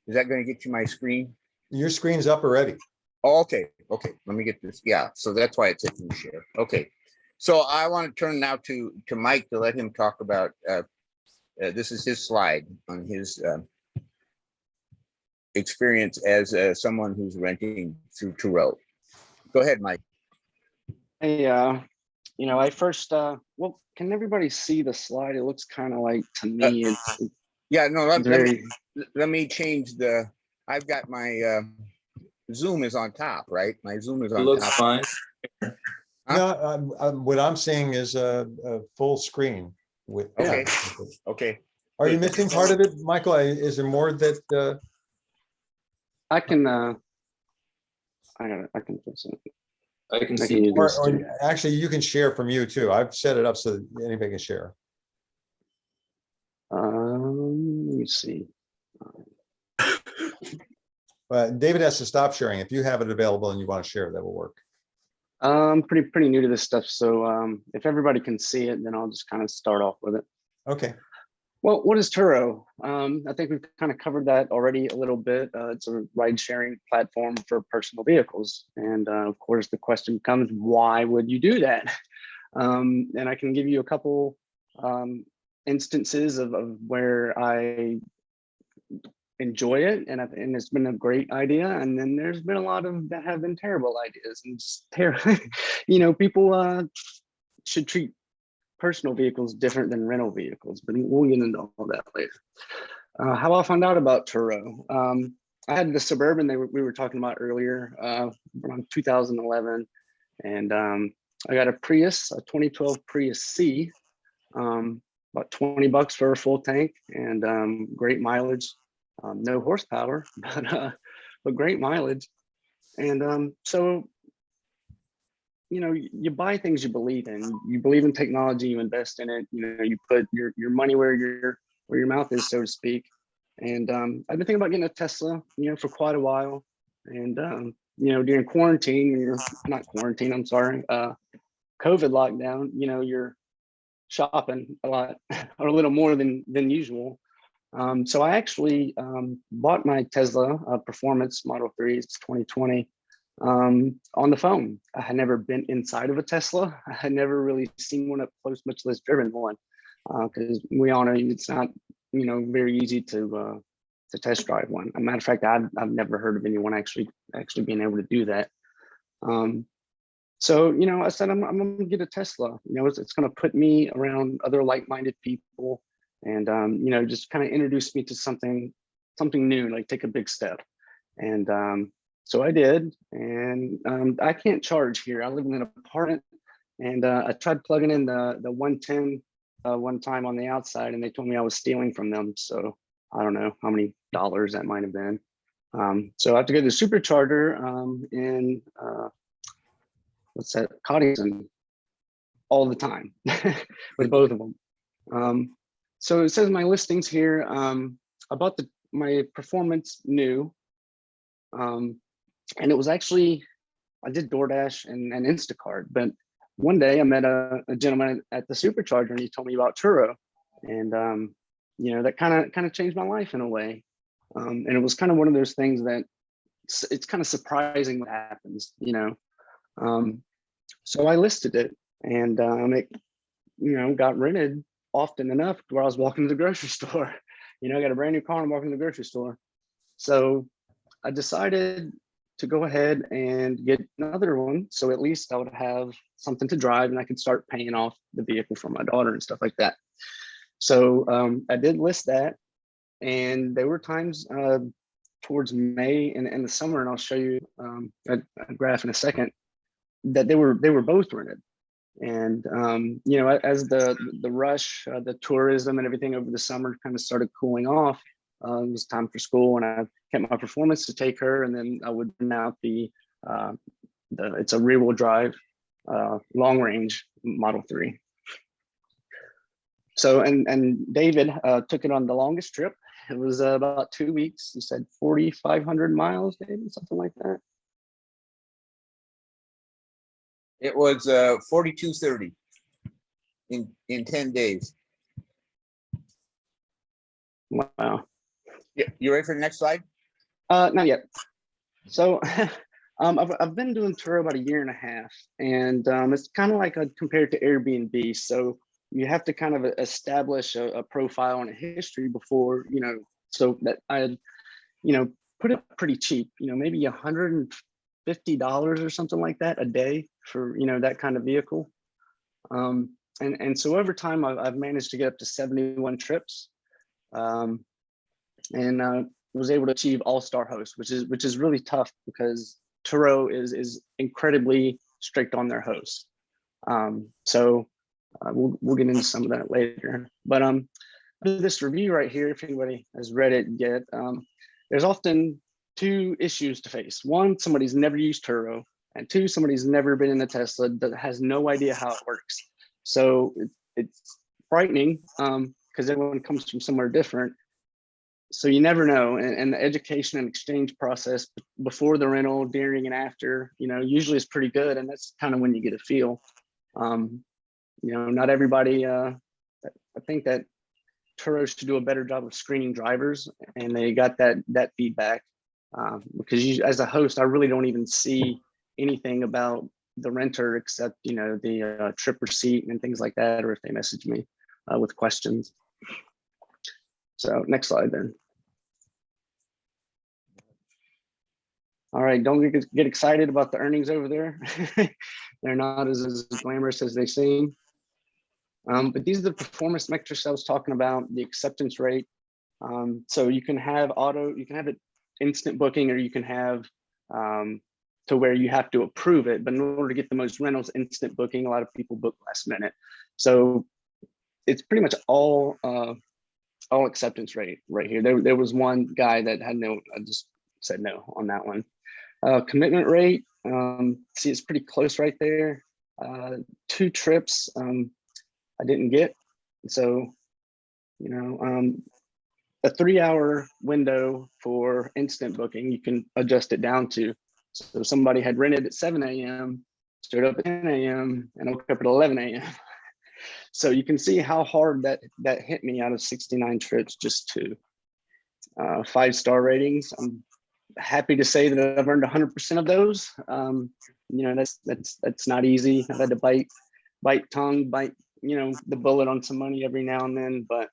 Is that going to get you my screen? Your screen's up already. Oh, okay. Let me get this. Yeah, so that's why it's a new share. Okay. So I want to turn now to Mike to let him talk about, this is his slide on his experience as someone who's renting through TURO. Go ahead, Mike. Hey, I first, well, can everybody see the slide? It looks kind of like, to me, it's yeah, no, let me change I've got my Zoom is on top, right? My Zoom is on top. It looks fine. Huh? No, what I'm seeing is a full screen. Okay. Are you missing part of it, Michael? Is there more that? I can fix it. I can see or actually, you can share from you too. I've set it up so that anybody can share. Let me see. David has to stop sharing. If you have it available and you want to share, that will work. I'm pretty new to this stuff, so if everybody can see it, then I'll just kind of start off with it. Okay. Well, what is TURO? I think we've kind of covered that already a little bit. It's a ride-sharing platform for personal vehicles. And of course, the question becomes, why would you do that? And I can give you a couple instances of where I enjoy it, and it's been a great idea. And then there's been a lot of that have been terrible ideas, and just people should treat personal vehicles different than rental vehicles, but we'll get into all that later. How I found out about TURO. I had the Suburban we were talking about earlier around 2011, and I got a Prius, a 2012 Prius C, about $20 for a full tank, and great mileage. No horsepower, but great mileage. And so you buy things you believe in. You believe in technology, you invest in it. You put your money where your mouth is, so to speak. And I've been thinking about getting a Tesla, for quite a while. And during quarantine, you're not quarantine, I'm sorry, COVID lockdown, you're shopping a lot or a little more than usual. So I actually bought my Tesla Performance Model 3, it's 2020, on the phone. I had never been inside of a Tesla. I had never really seen one up close, much less driven one, because we all know it's not, very easy to test drive one. As a matter of fact, I've never heard of anyone actually being able to do that. So, I said, I'm going to get a Tesla. It's going to put me around other like-minded people, and just kind of introduce me to something new, like take a big step. And so I did, and I can't charge here. I live in an apartment, and I tried plugging in the 110 one time on the outside, and they told me I was stealing from them. So I don't know how many dollars that might have been. So I have to go to the supercharger in what's that, Coddington, all the time with both of them. So it says in my listings here about my Performance new, and it was actually, I did DoorDash and Instacart, but one day I met a gentleman at the supercharger, and he told me about TURO, and that kind of changed my life in a way. And it was kind of one of those things that it's kind of surprising what happens, so I listed it, and it got rented often enough where I was walking to the grocery store. I got a brand new car and walking to the grocery store. So I decided to go ahead and get another one. So at least I would have something to drive, and I could start paying off the vehicle for my daughter and stuff like that. So I did list that, and there were times towards May and the summer, and I'll show you a graph in a second, that they were both rented. And as the rush, the tourism and everything over the summer kind of started cooling off, it was time for school, and I kept my Performance to take her, and then I would rent out it's a rear-wheel drive long range Model 3. So and David took it on the longest trip. It was about 2 weeks. He said 4,500 miles, David, something like that. It was 4230 in 10 days. Wow. Yeah, you ready for the next slide? Not yet. So I've been doing TURO about 1.5 years, and it's kind of like compared to Airbnb. So you have to kind of establish a profile and a history before, so that I had, put it pretty cheap, maybe $150 or something like that a day for, that kind of vehicle. And so over time, I've managed to get up to 71 trips, and was able to achieve all-star host, which is really tough because TURO is incredibly strict on their hosts. So we'll get into some of that later. But this review right here, if anybody has read it yet, there's often 2 issues to face. One, somebody's never used TURO, and 2, somebody's never been in a Tesla that has no idea how it works. So it's frightening because everyone comes from somewhere different. So you never know. And the education and exchange process before the rental, during and after, usually is pretty good. And that's kind of when you get a feel. Not everybody, I think that TURO should do a better job of screening drivers, and they got that feedback. Because as a host, I really don't even see anything about the renter except the trip receipt and things like that, or if they message me with questions. So next slide then. All right, don't get excited about the earnings over there. They're not as glamorous as they seem. But these are the performance metrics I was talking about, the acceptance rate. So you can have it instant booking, or you can have to where you have to approve it. But in order to get the most rentals, instant booking, a lot of people book last minute. So it's pretty much all acceptance rate right here. There was one guy that had no, I just said no on that one. Commitment rate, see, it's pretty close right there. 2 trips I didn't get. So, a 3-hour window for instant booking, you can adjust it down to. So somebody had rented at 7 a.m., stood up at 10 a.m. and woke up at 11 a.m. So you can see how hard that hit me out of 69 trips, just to 5-star ratings. I'm happy to say that I've earned 100% of those. You know, that's not easy. I've had to bite the bullet on some money every now and then, but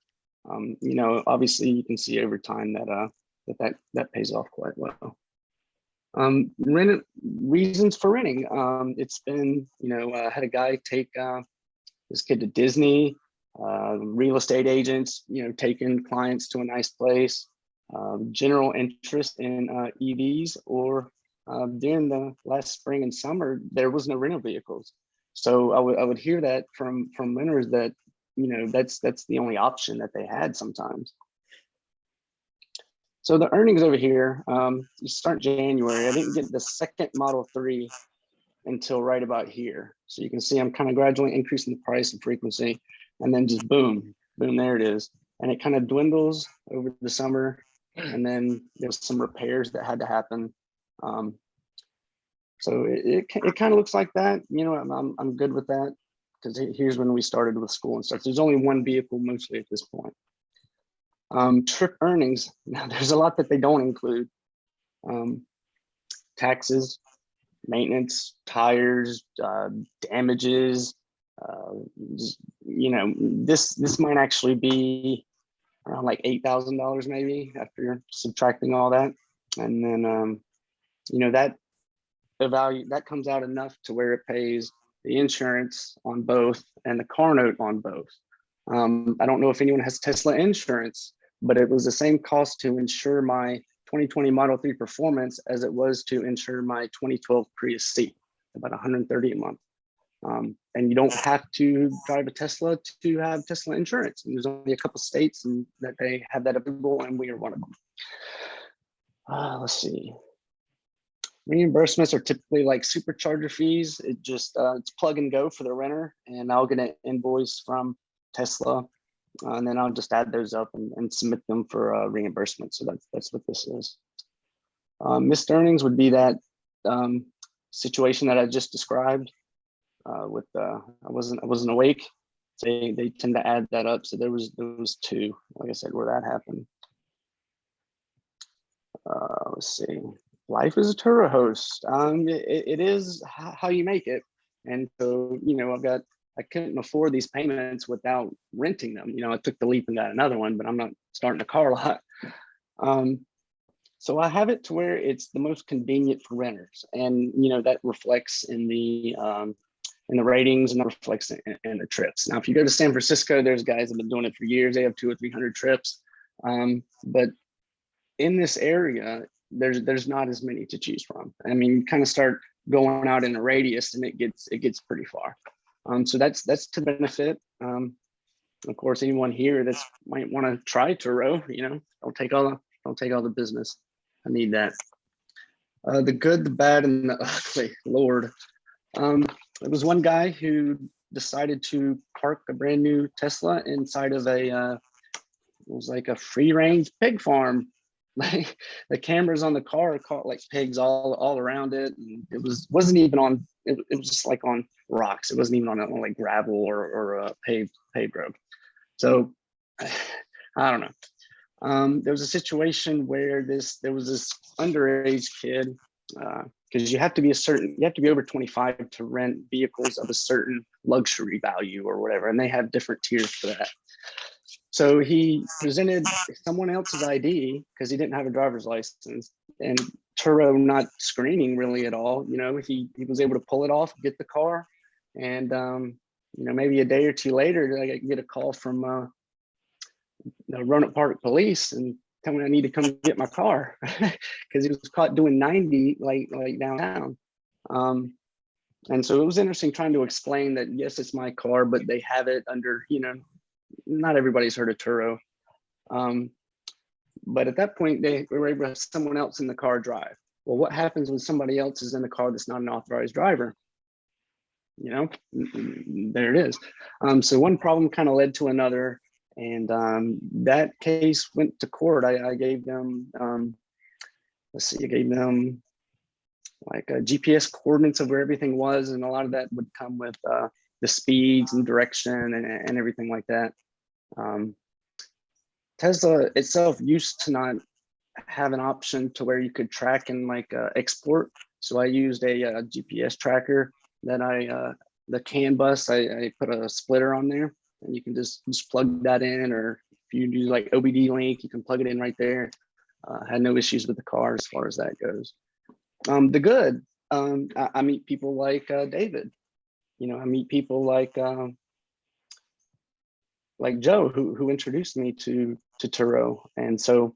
you know, obviously you can see over time that pays off quite well. Reasons for renting. It's been, you know, I had a guy take this kid to Disney, real estate agents, you know, taking clients to a nice place, general interest in EVs, or during the last spring and summer, there was no rental vehicles. So I would hear that from renters that, you know, that's the only option that they had sometimes. So the earnings over here, you start January. I didn't get the second Model 3 until right about here. So you can see I'm kind of gradually increasing the price and frequency, and then just boom, there it is. And it kind of dwindles over the summer. And then there's some repairs that had to happen. So it kind of looks like that. You know, I'm good with that, because here's when we started with school and stuff. There's only one vehicle mostly at this point. Trip earnings. Now there's a lot that they don't include. Taxes, maintenance, tires, damages. You know, this might actually be around like $8,000 maybe after you're subtracting all that. And then, you know, that comes out enough to where it pays the insurance on both and the car note on both. I don't know if anyone has Tesla insurance, but it was the same cost to insure my 2020 Model 3 Performance as it was to insure my 2012 Prius C, about $130 a month. And you don't have to drive a Tesla to have Tesla insurance. And there's only a couple states that they have that available, and we are one of them. Let's see. Reimbursements are typically like supercharger fees. It just it's plug and go for the renter, and I'll get an invoice from Tesla, and then I'll just add those up and submit them for reimbursement. So that's what this is. Missed earnings would be that situation that I just described. With I wasn't awake. So they tend to add that up. So there was two, like I said, where that happened. Let's see. Life as a TURO host. It is how you make it. And so, you know, I couldn't afford these payments without renting them. You know, I took the leap and got another one, but I'm not starting a car lot. So I have it to where it's the most convenient for renters. And, you know, that reflects in the ratings, and that reflects in the trips. Now, if you go to San Francisco, there's guys that have been doing it for years. They have 200 or 300 trips. But in this area, there's not as many to choose from. I mean, you kind of start going out in a radius, and it gets pretty far. So that's to benefit. Of course, anyone here that might want to try TURO, you know, don't take all the business. I need that. The good, the bad, and the ugly. Lord. There was one guy who decided to park a brand new Tesla inside of it was like a free range pig farm. Like the cameras on the car caught like pigs all around it, and it wasn't even on. It was just like on rocks. It wasn't even on like gravel or paved road. So I don't know. There was a situation where there was this underage kid, because you have to be over 25 to rent vehicles of a certain luxury value or whatever, and they have different tiers for that. So he presented someone else's ID because he didn't have a driver's license, and TURO not screening really at all. You know, he was able to pull it off, get the car, and you know, maybe a day or two later, I get a call from the Roanoke Park police and tell me I need to come get my car because he was caught doing 90 like downtown. And so it was interesting trying to explain that, yes, it's my car, but they have it under, you know, not everybody's heard of TURO. But at that point, they were able to have someone else in the car drive. Well, what happens when somebody else is in the car that's not an authorized driver? You know, there it is. So one problem kind of led to another. And that case went to court. I gave them, let's see, I gave them like GPS coordinates of where everything was, and a lot of that would come with the speeds and direction and everything like that. Tesla itself used to not have an option to where you could track and like export. So I used a GPS tracker that the CAN bus, I put a splitter on there, and you can just plug that in, or if you do like OBD link, you can plug it in right there. Had no issues with the car as far as that goes. The good, I meet people like David. I meet people like Joe, who introduced me to TURO, and so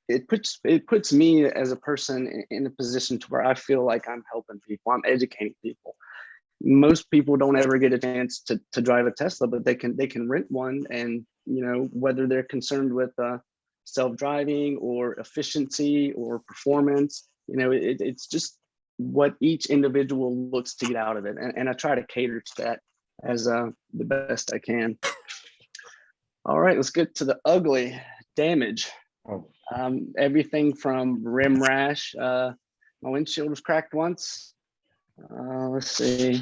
it puts me as a person in a position to where I feel like I'm helping people, I'm educating people. Most people don't ever get a chance to drive a Tesla, but they can rent one, and whether they're concerned with self-driving or efficiency or performance, it's just what each individual looks to get out of it, and I try to cater to that as the best I can. All right, let's get to the ugly damage. Everything from rim rash. My windshield was cracked once. Let's see.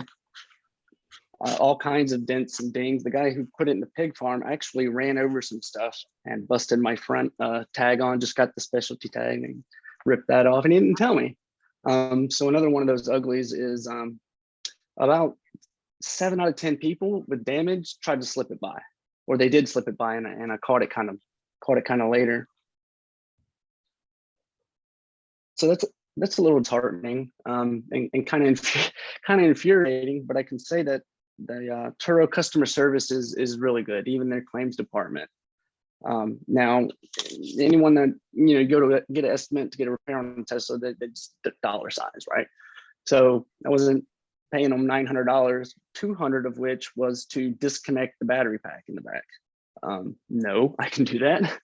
All kinds of dents and dings. The guy who put it in the pig farm actually ran over some stuff and busted my front tag on. Just got the specialty tag and ripped that off, and he didn't tell me. So another one of those uglies is about 7 out of 10 people with damage tried to slip it by, or they did slip it by, and I caught it kind of later. So that's a little disheartening and kind of infuriating. But I can say that the TURO customer service is really good, even their claims department. Now, anyone that go to get an estimate to get a repair on a Tesla, that's the dollar signs, right? So I wasn't paying them $900, 200 of which was to disconnect the battery pack in the back. No, I can do that.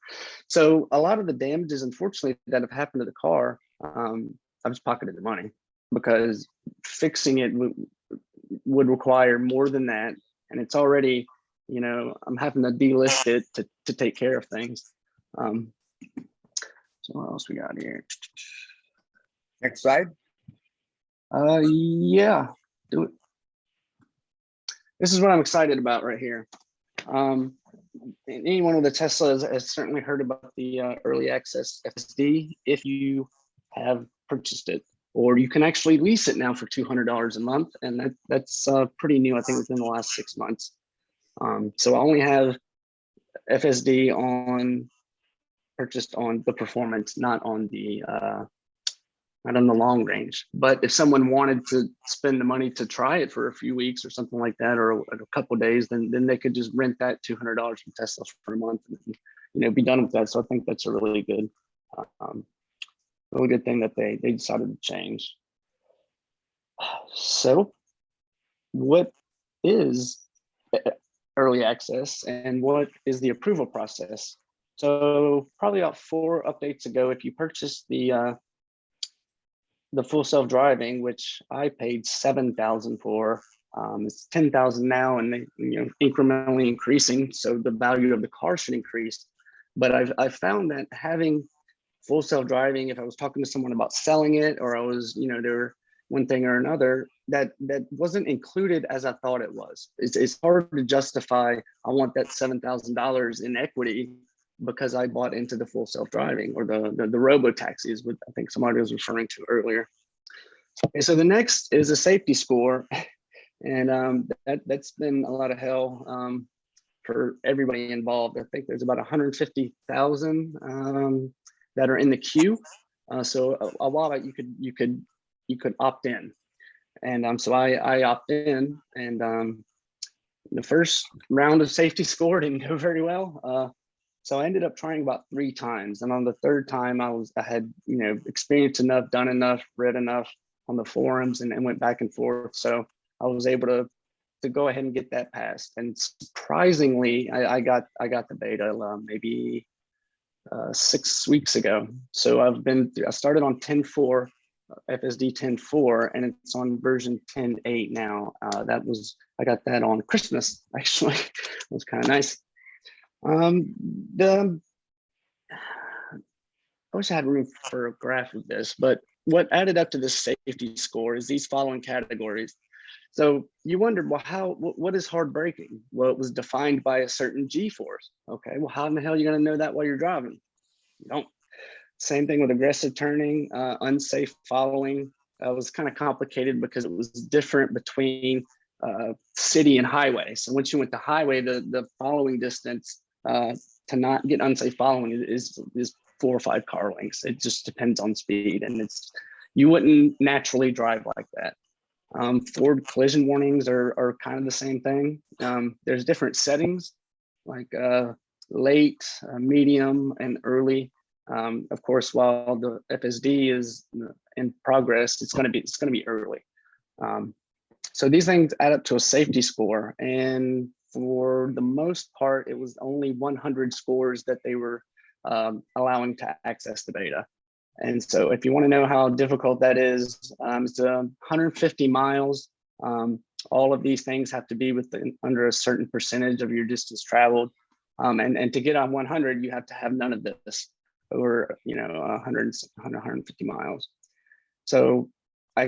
So a lot of the damages, unfortunately, that have happened to the car, I've just pocketed the money, because fixing it would require more than that, and it's already, I'm having to delist it to take care of things. So what else we got here? Next slide. Yeah, do it. This is what I'm excited about right here. Anyone with a Tesla has certainly heard about the early access FSD if you have purchased it, or you can actually lease it now for $200 a month, and that's pretty new. I think within the last 6 months. So I only have FSD purchased on the performance, not on the long range. But if someone wanted to spend the money to try it for a few weeks or something like that, or a couple of days, then they could just rent that $200 from Tesla for a month and be done with that. So I think that's a really good thing that they decided to change. So what is early access, and what is the approval process? So probably about 4 updates ago, if you purchased the full self-driving, which I paid $7,000 for, it's $10,000 now, and they incrementally increasing, so the value of the car should increase. But I've found that having full self-driving, if I was talking to someone about selling it, or I was there one thing or another, that wasn't included as I thought it was. It's hard to justify, I want that $7,000 in equity because I bought into the full self-driving, or the robo taxis, which I think somebody was referring to earlier. Okay, so the next is a safety score, and that's been a lot of hell for everybody involved. I think there's about 150,000 that are in the queue. So a while back you could opt in, and so I opt in, and the first round of safety score didn't go very well. So I ended up trying about 3 times, and on the 3rd time I had experienced enough, done enough, read enough on the forums, and went back and forth. So I was able to go ahead and get that passed. And surprisingly, I got the beta maybe 6 weeks ago. So I started on 10.4, FSD 10.4, and it's on version 10.8 now. I got that on Christmas, actually. It was kind of nice. I wish I had room for a graph of this, but what added up to this safety score is these following categories. So you wondered, well, what is hard braking? Well, it was defined by a certain G-force. Okay, well, how in the hell are you going to know that while you're driving? You don't. Same thing with aggressive turning, unsafe following. Was kind of complicated because it was different between city and highway. So once you went to highway, the following distance to not get unsafe following is 4 or 5 car lengths. It just depends on speed, and you wouldn't naturally drive like that. Forward collision warnings are kind of the same thing. There's different settings like late, medium, and early. Of course, while the FSD is in progress, it's going to be early. So these things add up to a safety score, and for the most part, it was only 100 scores that they were allowing to access the beta. And so if you want to know how difficult that is, it's 150 miles. All of these things have to be under a certain percentage of your distance traveled. And to get on 100, you have to have none of this over 150 miles. So I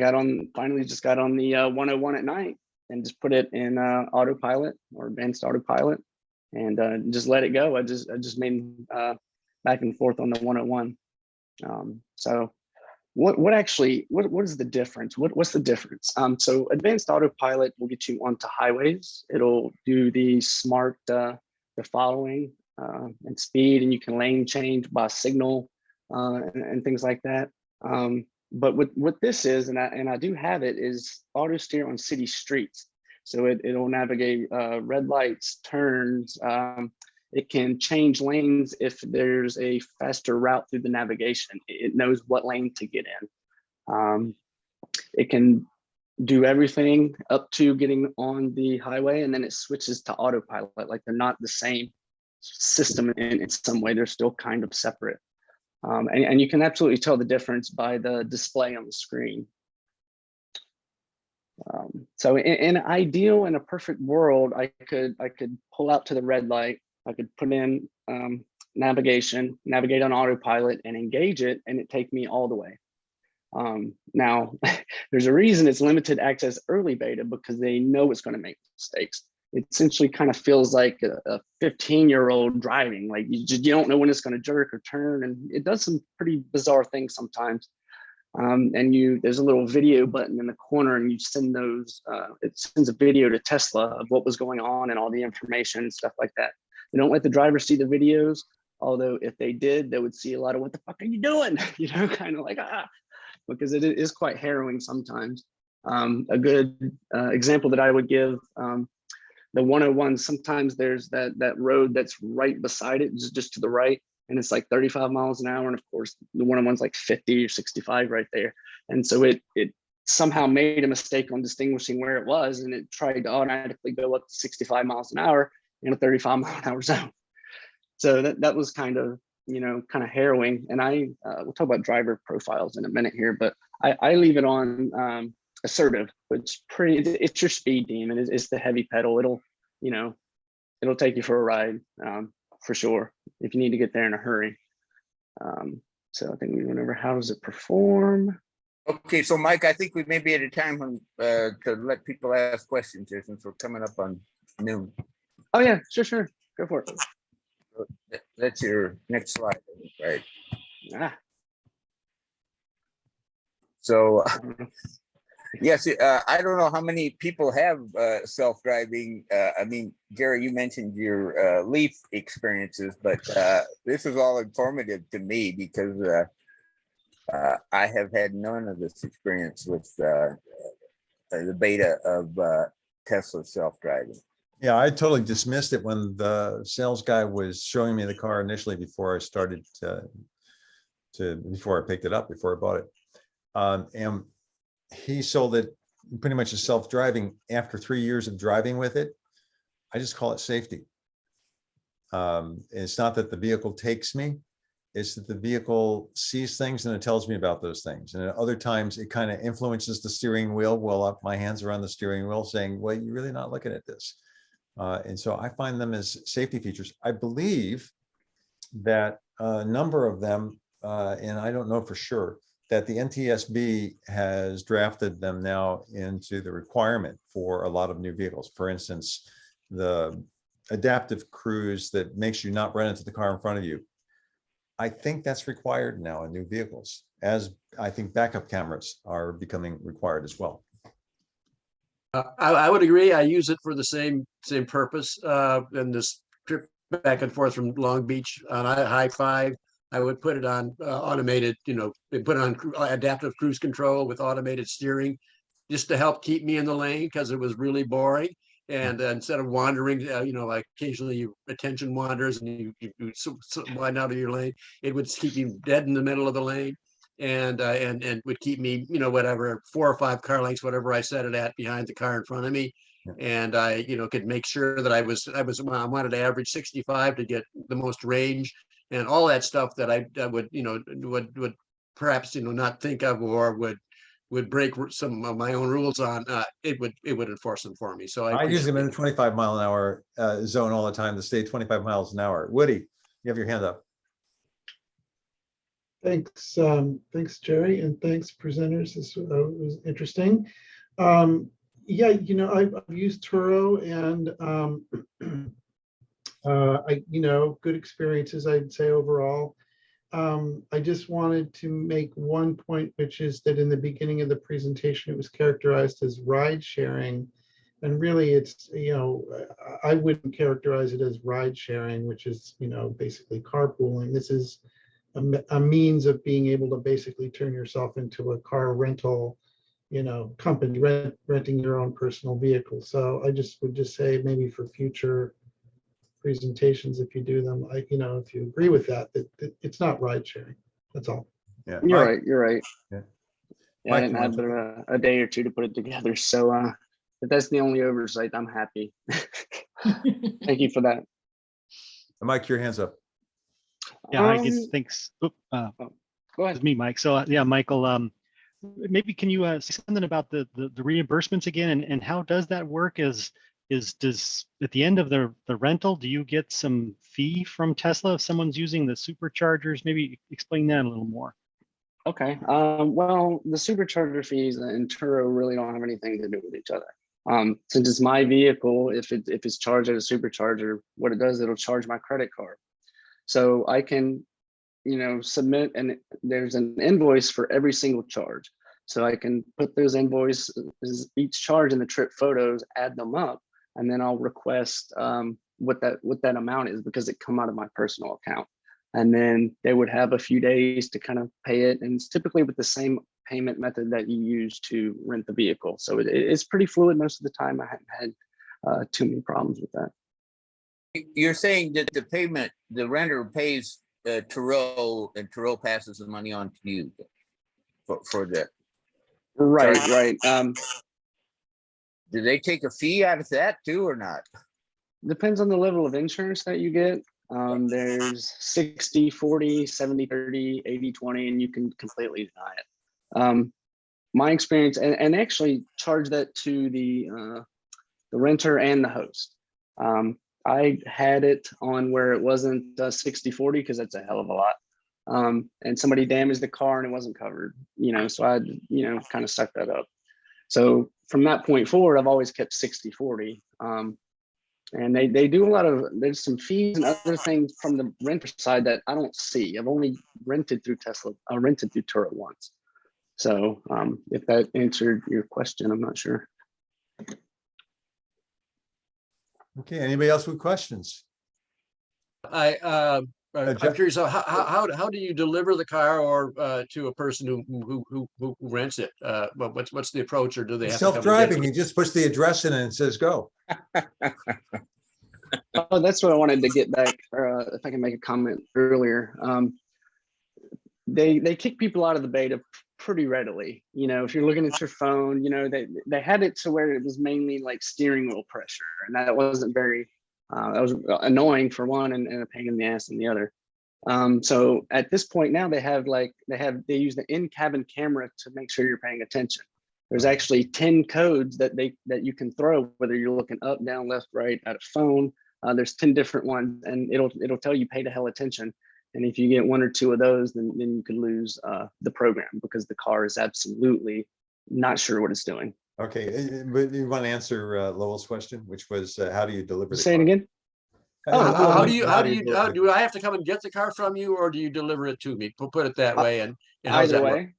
finally just got on the 101 at night and just put it in Autopilot or advanced Autopilot and just let it go. I just made back and forth on the 101. So what is the difference? What's the difference? So advanced Autopilot will get you onto highways. It'll do the smart, the following and speed, and you can lane change by signal and things like that. But what this is, and I do have it, is auto steer on city streets. So it'll navigate red lights, turns. It can change lanes if there's a faster route through the navigation. It knows what lane to get in. It can do everything up to getting on the highway, and then it switches to Autopilot. Like they're not the same system in some way. They're still kind of separate. And you can absolutely tell the difference by the display on the screen. So in an ideal, in a perfect world, I could pull out to the red light. I could put in navigation, navigate on Autopilot, and engage it, and it take me all the way. Now, there's a reason it's limited access early beta, because they know it's going to make mistakes. It essentially kind of feels like a 15-year-old driving. Like you don't know when it's going to jerk or turn, and it does some pretty bizarre things sometimes. And there's a little video button in the corner, and you send those. It sends a video to Tesla of what was going on and all the information and stuff like that. They don't let the driver see the videos, although if they did, they would see a lot of "what the fuck are you doing?" Kind of like because it is quite harrowing sometimes. A good example that I would give. The 101, sometimes there's that road that's right beside it, just to the right, and it's like 35 miles an hour. And of course, the 101's like 50 or 65 right there. And so it somehow made a mistake on distinguishing where it was, and it tried to automatically go up to 65 miles an hour in a 35 mile an hour zone. So that was kind of harrowing. And we'll talk about driver profiles in a minute here, but I leave it on assertive, which it's your speed demon. It's the heavy pedal. It'll take you for a ride for sure if you need to get there in a hurry. So I think we went over how does it perform. Okay, so Mike, I think we may be at a time when to let people ask questions here, since we're coming up on noon. Oh yeah, sure, go for it. That's your next slide, right? So yes, I don't know how many people have self-driving. I mean, Gary, you mentioned your Leaf experiences, but this is all informative to me because I have had none of this experience with the beta of Tesla self-driving. Yeah, I totally dismissed it when the sales guy was showing me the car initially before I started before I picked it up, before I bought it. And he sold it pretty much as self-driving. After 3 years of driving with it, I just call it safety. It's not that the vehicle takes me, it's that the vehicle sees things and it tells me about those things. And at other times it kind of influences the steering wheel while my hands are on the steering wheel saying, well, you're really not looking at this. And so I find them as safety features. I believe that a number of them and I don't know for sure, that the NTSB has drafted them now into the requirement for a lot of new vehicles. For instance, the adaptive cruise that makes you not run into the car in front of you. I think that's required now in new vehicles, as I think backup cameras are becoming required as well. I would agree. I use it for the same purpose. And this trip back and forth from Long Beach on I-5, I would put it on automated, put it on adaptive cruise control with automated steering, just to help keep me in the lane because it was really boring. And instead of wandering, like occasionally your attention wanders and you wind out of your lane, it would keep you dead in the middle of the lane. And would keep me, whatever, 4 or 5 car lengths, whatever I set it at, behind the car in front of me. And I, could make sure that I wanted to average 65 to get the most range and all that stuff that I would, would perhaps, not think of, or would break some of my own rules on. It would enforce them for me. So I use them in the 25 mile an hour zone all the time to stay 25 miles an hour. Woody, you have your hand up. Thanks, thanks, Jerry, and thanks, presenters. This was interesting. Yeah, I've used TURO, and good experiences, I'd say, overall. I just wanted to make one point, which is that in the beginning of the presentation, it was characterized as ride sharing, and really, it's I wouldn't characterize it as ride sharing, which is basically carpooling. This is a means of being able to basically turn yourself into a car rental, company, renting your own personal vehicle. So I would just say, maybe for future presentations, if you do them, if you agree with that it's not ride sharing. That's all. Yeah, you're right. Yeah, I didn't have a day or two to put it together. So if that's the only oversight, I'm happy. Thank you for that. Mike, your hands up. Yeah, I guess thanks. Go ahead. It's me, Mike. So yeah, Michael, maybe can you say something about the reimbursements again, and how does that work? Does at the end of the rental, do you get some fee from Tesla if someone's using the superchargers? Maybe explain that a little more. Okay. Well, the supercharger fees and TURO really don't have anything to do with each other. Since it's my vehicle, if it's charged at a supercharger, what it does, it'll charge my credit card. So I can, submit, and there's an invoice for every single charge. So I can put those invoices, each charge in the trip photos, add them up, and then I'll request what that amount is, because it come out of my personal account. And then they would have a few days to kind of pay it. And it's typically with the same payment method that you use to rent the vehicle. So it's pretty fluid most of the time. I haven't had too many problems with that. You're saying that the renter pays TURO, and TURO passes the money on to you for the Right, charge. right. Do they take a fee out of that too, or not? Depends on the level of insurance that you get. There's 60, 40, 70, 30, 80, 20, and you can completely deny it. My experience, and actually charge that to the renter and the host. I had it on where it wasn't 60, 40, because that's a hell of a lot. And somebody damaged the car and it wasn't covered, so I, kind of sucked that up. So from that point forward, I've always kept 60, 40. And they do a lot of, there's some fees and other things from the renter side that I don't see. I've only rented through Tesla, rented through TURO once. So if that answered your question, I'm not sure. Okay, anybody else with questions? I'm curious, how do you deliver the car or to a person who rents it? What's the approach, or do they have self-driving? You just push the address in and it says go. Oh, that's what I wanted to get back. If I can make a comment earlier, they kick people out of the beta pretty readily. If you're looking at your phone, they had it to where it was mainly like steering wheel pressure, and that wasn't very. That was annoying for one, and a pain in the ass in the other. So at this point now, they use the in-cabin camera to make sure you're paying attention. There's actually 10 codes that you can throw, whether you're looking up, down, left, right, at a phone. There's 10 different ones, and it'll tell you pay the hell attention. And if you get one or two of those, then you could lose the program because the car is absolutely not sure what it's doing. Okay, but you want to answer Lowell's question, which was how do you deliver the Say it car? again. How do I have to come and get the car from you, or do you deliver it to me? Put it that way. And how's that work?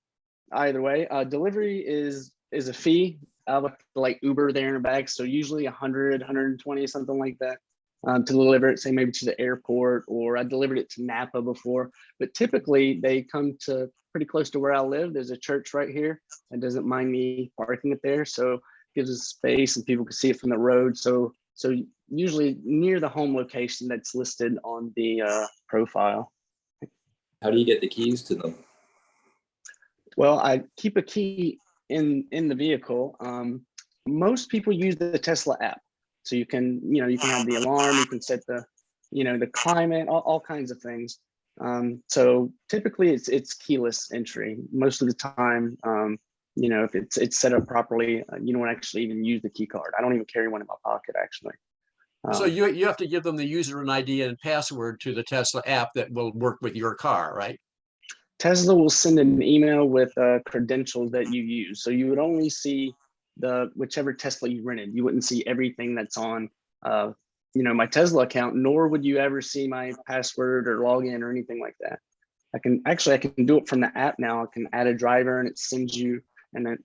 Either way, delivery is a fee. Like Uber there in the back. So usually 100, 120, something like that. To deliver it, say maybe to the airport, or I delivered it to Napa before, but typically they come to pretty close to where I live. There's a church right here and doesn't mind me parking it there. So it gives us space and people can see it from the road. So usually near the home location that's listed on the profile. How do you get the keys to them? Well, I keep a key in the vehicle. Most people use the Tesla app. So you can have the alarm, you can set the climate, all kinds of things. So typically it's keyless entry. Most of the time, if it's set up properly, you don't actually even use the key card. I don't even carry one in my pocket, actually. So you have to give them the user and ID and password to the Tesla app that will work with your car, right? Tesla will send an email with credentials that you use. So you would only see whichever Tesla you rented. You wouldn't see everything that's on my Tesla account, nor would you ever see my password or login or anything like that. I can do it from the app now. I can add a driver and it sends you, and then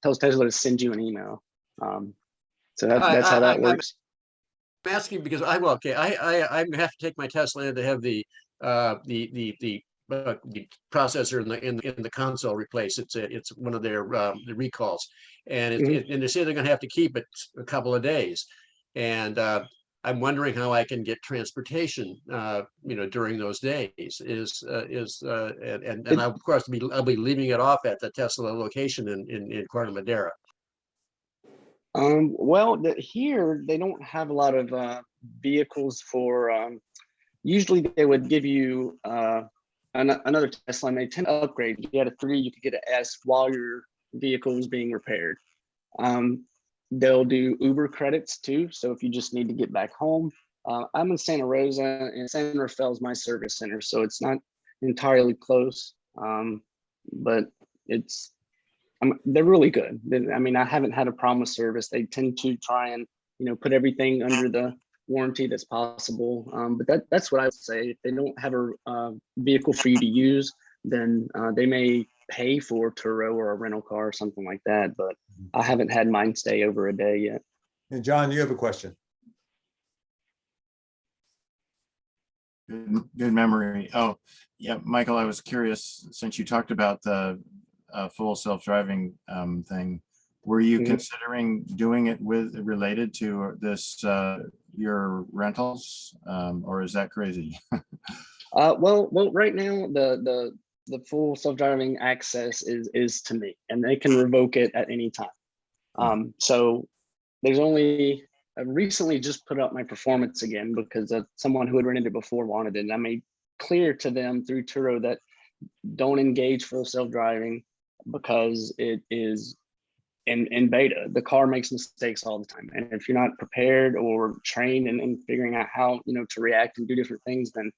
tells Tesla to send you an email. So that's how that works. I'm asking because I have to take my Tesla in to have the processor in the console replaced. It's one of their the recalls, and and they say they're going to have to keep it a couple of days, and I'm wondering how I can get transportation during those days. And I, of course I'll be leaving it off at the Tesla location in Corte Madera. Well, here they don't have a lot of vehicles for. Usually they would give you another Tesla, and they tend to upgrade. If you had a 3, you could get an S while your vehicle was being repaired. They'll do Uber credits too. So if you just need to get back home, I'm in Santa Rosa, and San Rafael is my service center, so it's not entirely close, but they're really good. I mean, I haven't had a problem with service. They tend to try and put everything under the warranty that's possible. But that's what I would say. If they don't have a vehicle for you to use, then they may pay for TURO or a rental car or something like that. But I haven't had mine stay over a day yet. And John, you have a question. Good memory. Oh, yeah, Michael, I was curious, since you talked about the full self-driving thing, were you considering doing it related to this your rentals, or is that crazy? Well, right now the full self-driving access is to me, and they can revoke it at any time. So there's only I recently just put up my performance again because someone who had rented it before wanted it, and I made clear to them through TURO that don't engage full self-driving because it is in beta. The car makes mistakes all the time, and if you're not prepared or trained in figuring out how to react and do different things, then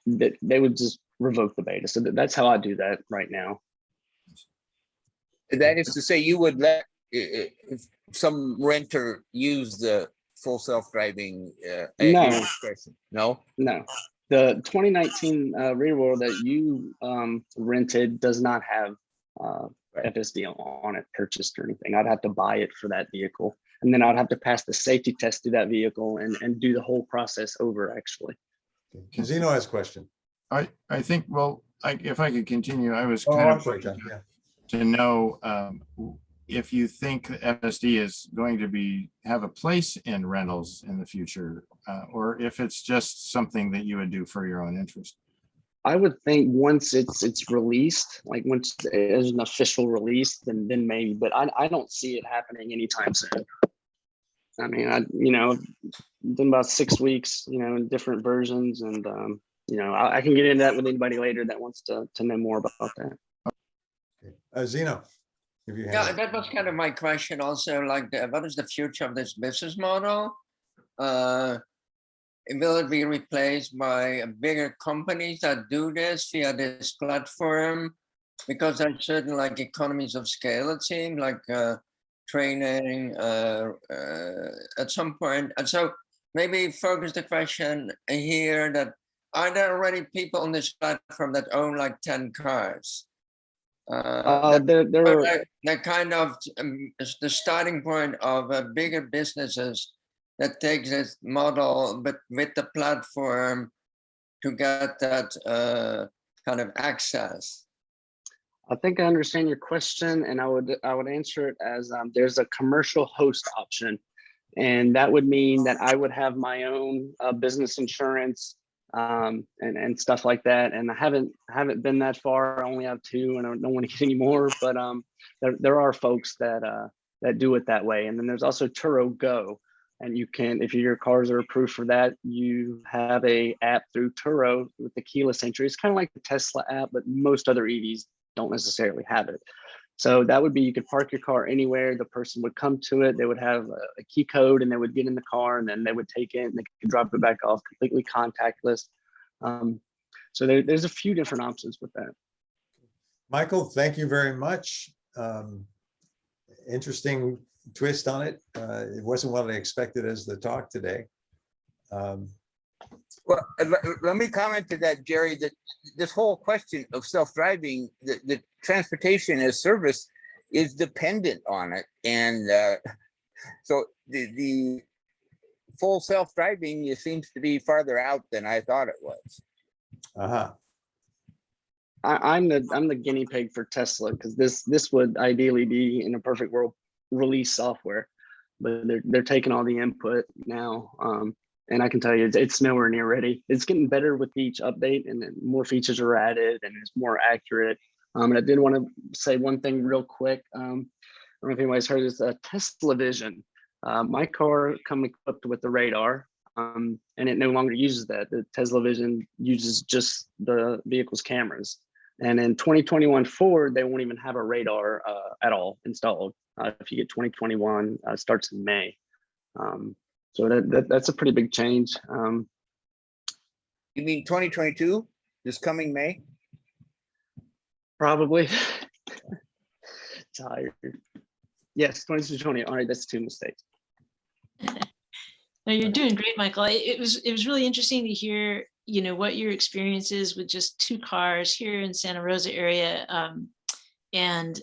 that they would just revoke the beta. So that's how I do that right now. That is to say, you would let if some renter use the full self-driving at your discretion? No. The 2019 rear wheel that you rented does not have FSD on it purchased or anything. I'd have to buy it for that vehicle, and then I'd have to pass the safety test through that vehicle and do the whole process over, actually. Zeno has a question. I think, well, if I could continue, I was to know if you think FSD is going to have a place in rentals in the future, or if it's just something that you would do for your own interest. I would think once it's released, like once there's an official release, then maybe, but I don't see it happening anytime soon. I mean, been about 6 weeks, in different versions, and I can get into that with anybody later that wants to know more about that. Zeno. Yeah, that was kind of my question also, like what is the future of this business model? will it be replaced by bigger companies that do this via this platform? Because there's certain like economies of scale, it seems, like training at some point. And so maybe focus the question here that, are there already people on this platform that own like 10 cars? They're kind of the starting point of bigger businesses that takes this model, but with the platform to get that kind of access. I think I understand your question, and I would answer it as there's a commercial host option, and that would mean that I would have my own business insurance and stuff like that. And I haven't been that far. I only have 2, and I don't want to get any more. But there are folks that do it that way. And then there's also TURO Go, and you can, if your cars are approved for that, you have a app through TURO with the keyless entry. It's kind of like the Tesla app, but most other EVs don't necessarily have it. So that would be, you could park your car anywhere, the person would come to it, they would have a key code, and they would get in the car, and then they would take it and they could drop it back off completely contactless. So there's a few different options with that. Michael, thank you very much. Interesting twist on it. It wasn't what I expected as the talk today. Well, let me comment to that, Jerry, that this whole question of self-driving, the transportation as service is dependent on it. And so the full self-driving seems to be farther out than I thought it was. Uh-huh. I'm the guinea pig for Tesla, because this would ideally be, in a perfect world, release software, but they're taking all the input now. And I can tell you, it's nowhere near ready. It's getting better with each update, and then more features are added, and it's more accurate. And I did want to say one thing real quick. I don't know if anybody's heard this, Tesla Vision. My car comes equipped with the radar, and it no longer uses that. The Tesla Vision uses just the vehicle's cameras. And in 2021 Ford, they won't even have a radar at all installed. If you get 2021, starts in May. So that's a pretty big change. You mean 2022, this coming May? Probably. Tired. Yes, 2020. All right, that's 2 mistakes. No, you're doing great, Michael. It was really interesting to hear, what your experience is with just 2 cars here in Santa Rosa area, and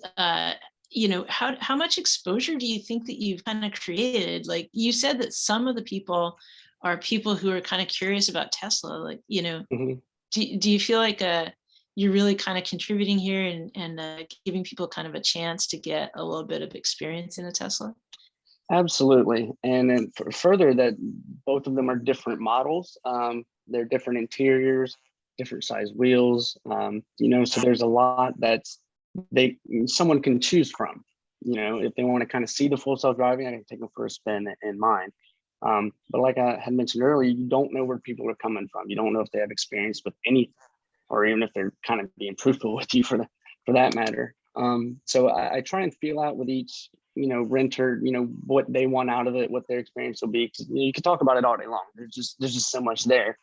how much exposure do you think that you've kind of created? Like you said that some of the people are people who are kind of curious about Tesla. Like, Mm-hmm. do you feel like you're really kind of contributing here and giving people kind of a chance to get a little bit of experience in a Tesla? Absolutely. And then further, that both of them are different models. They're different interiors, different size wheels, so there's a lot that's someone can choose from. If they want to kind of see the full self-driving, I can take them for a spin in mine. But like I had mentioned earlier, you don't know where people are coming from. You don't know if they have experience with anything, or even if they're kind of being truthful with you for that matter. So I try and feel out with each renter, what they want out of it, what their experience will be. Because you can talk about it all day long. There's just so much there.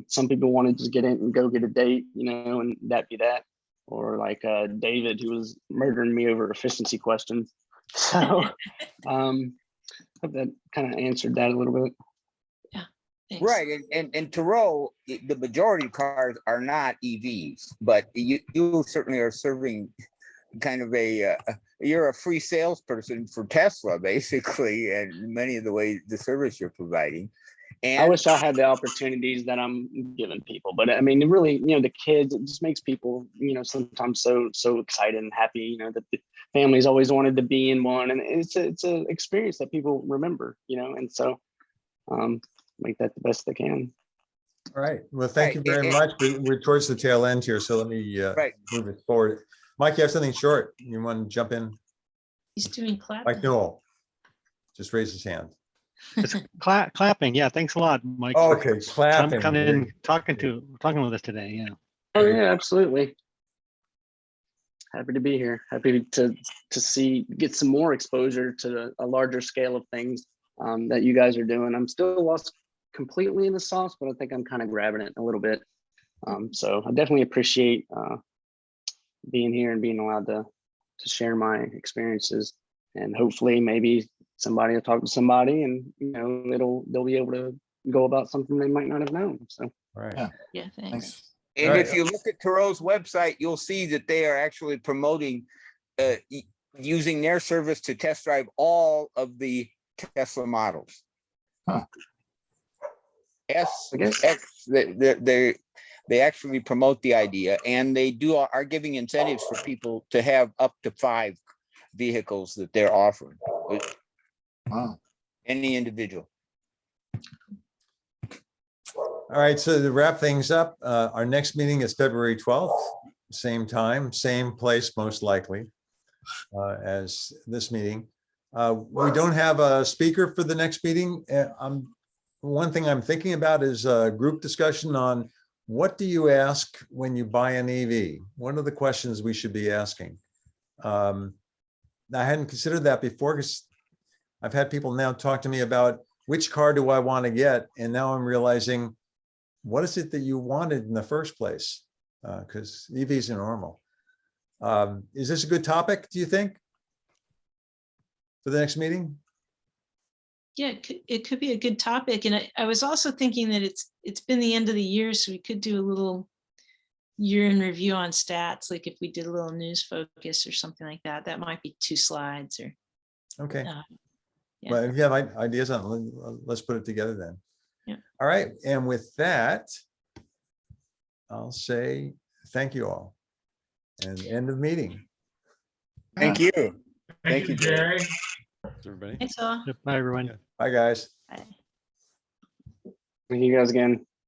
Some people want to just get in and go get a date, and that be that. Or like David, who was murdering me over efficiency questions. So that kind of answered that a little bit. Yeah. Thanks. Right, and TURO, the majority of cars are not EVs, but you certainly are serving kind of you're a free salesperson for Tesla, basically, and many of the ways the service you're providing. And I wish I had the opportunities that I'm giving people, but I mean, really, the kids, it just makes people, sometimes so excited and happy, that the families always wanted to be in one, and it's an experience that people remember, and so make that the best they can. All right. Well, thank you very much. We're towards the tail end here, so let me move it forward. Mike, you have something short. You want to jump in? He's doing clapping. Mike Newell, just raise his hand. It's clapping. Yeah, thanks a lot, Mike. Okay, clapping. Coming in, talking with us today. Yeah. Oh yeah, absolutely. Happy to be here. Happy to get some more exposure to a larger scale of things that you guys are doing. I'm still lost completely in the sauce, but I think I'm kind of grabbing it a little bit. So I definitely appreciate being here and being allowed to share my experiences, and hopefully maybe somebody will talk to somebody, and they'll be able to go about something they might not have known. So right. Yeah, thanks. And All if right. you look at TURO's website, you'll see that they are actually promoting using their service to test drive all of the Tesla models. Huh. S, X, they actually promote the idea, and they are giving incentives for people to have up to 5 vehicles that they're offering. Wow. Any individual. All right, so to wrap things up, our next meeting is February 12th, same time, same place, most likely, as this meeting. We don't have a speaker for the next meeting. One thing I'm thinking about is a group discussion on what do you ask when you buy an EV? What are the questions we should be asking? I hadn't considered that before, because I've had people now talk to me about which car do I want to get, and now I'm realizing, what is it that you wanted in the first place? Because EVs are normal. Is this a good topic, do you think, for the next meeting? Yeah, it could be a good topic. And I was also thinking that it's been the end of the year, so we could do a little year in review on stats, like if we did a little news focus or something like that. That might be 2 slides or. Okay. Yeah. Well, if you have ideas on it, let's put it together then. Yeah. All right, and with that, I'll say thank you all, and end of meeting. Thank you. Thank you, Jerry. Everybody. Thanks all. Bye, everyone. Bye, guys. Bye. thank you guys again.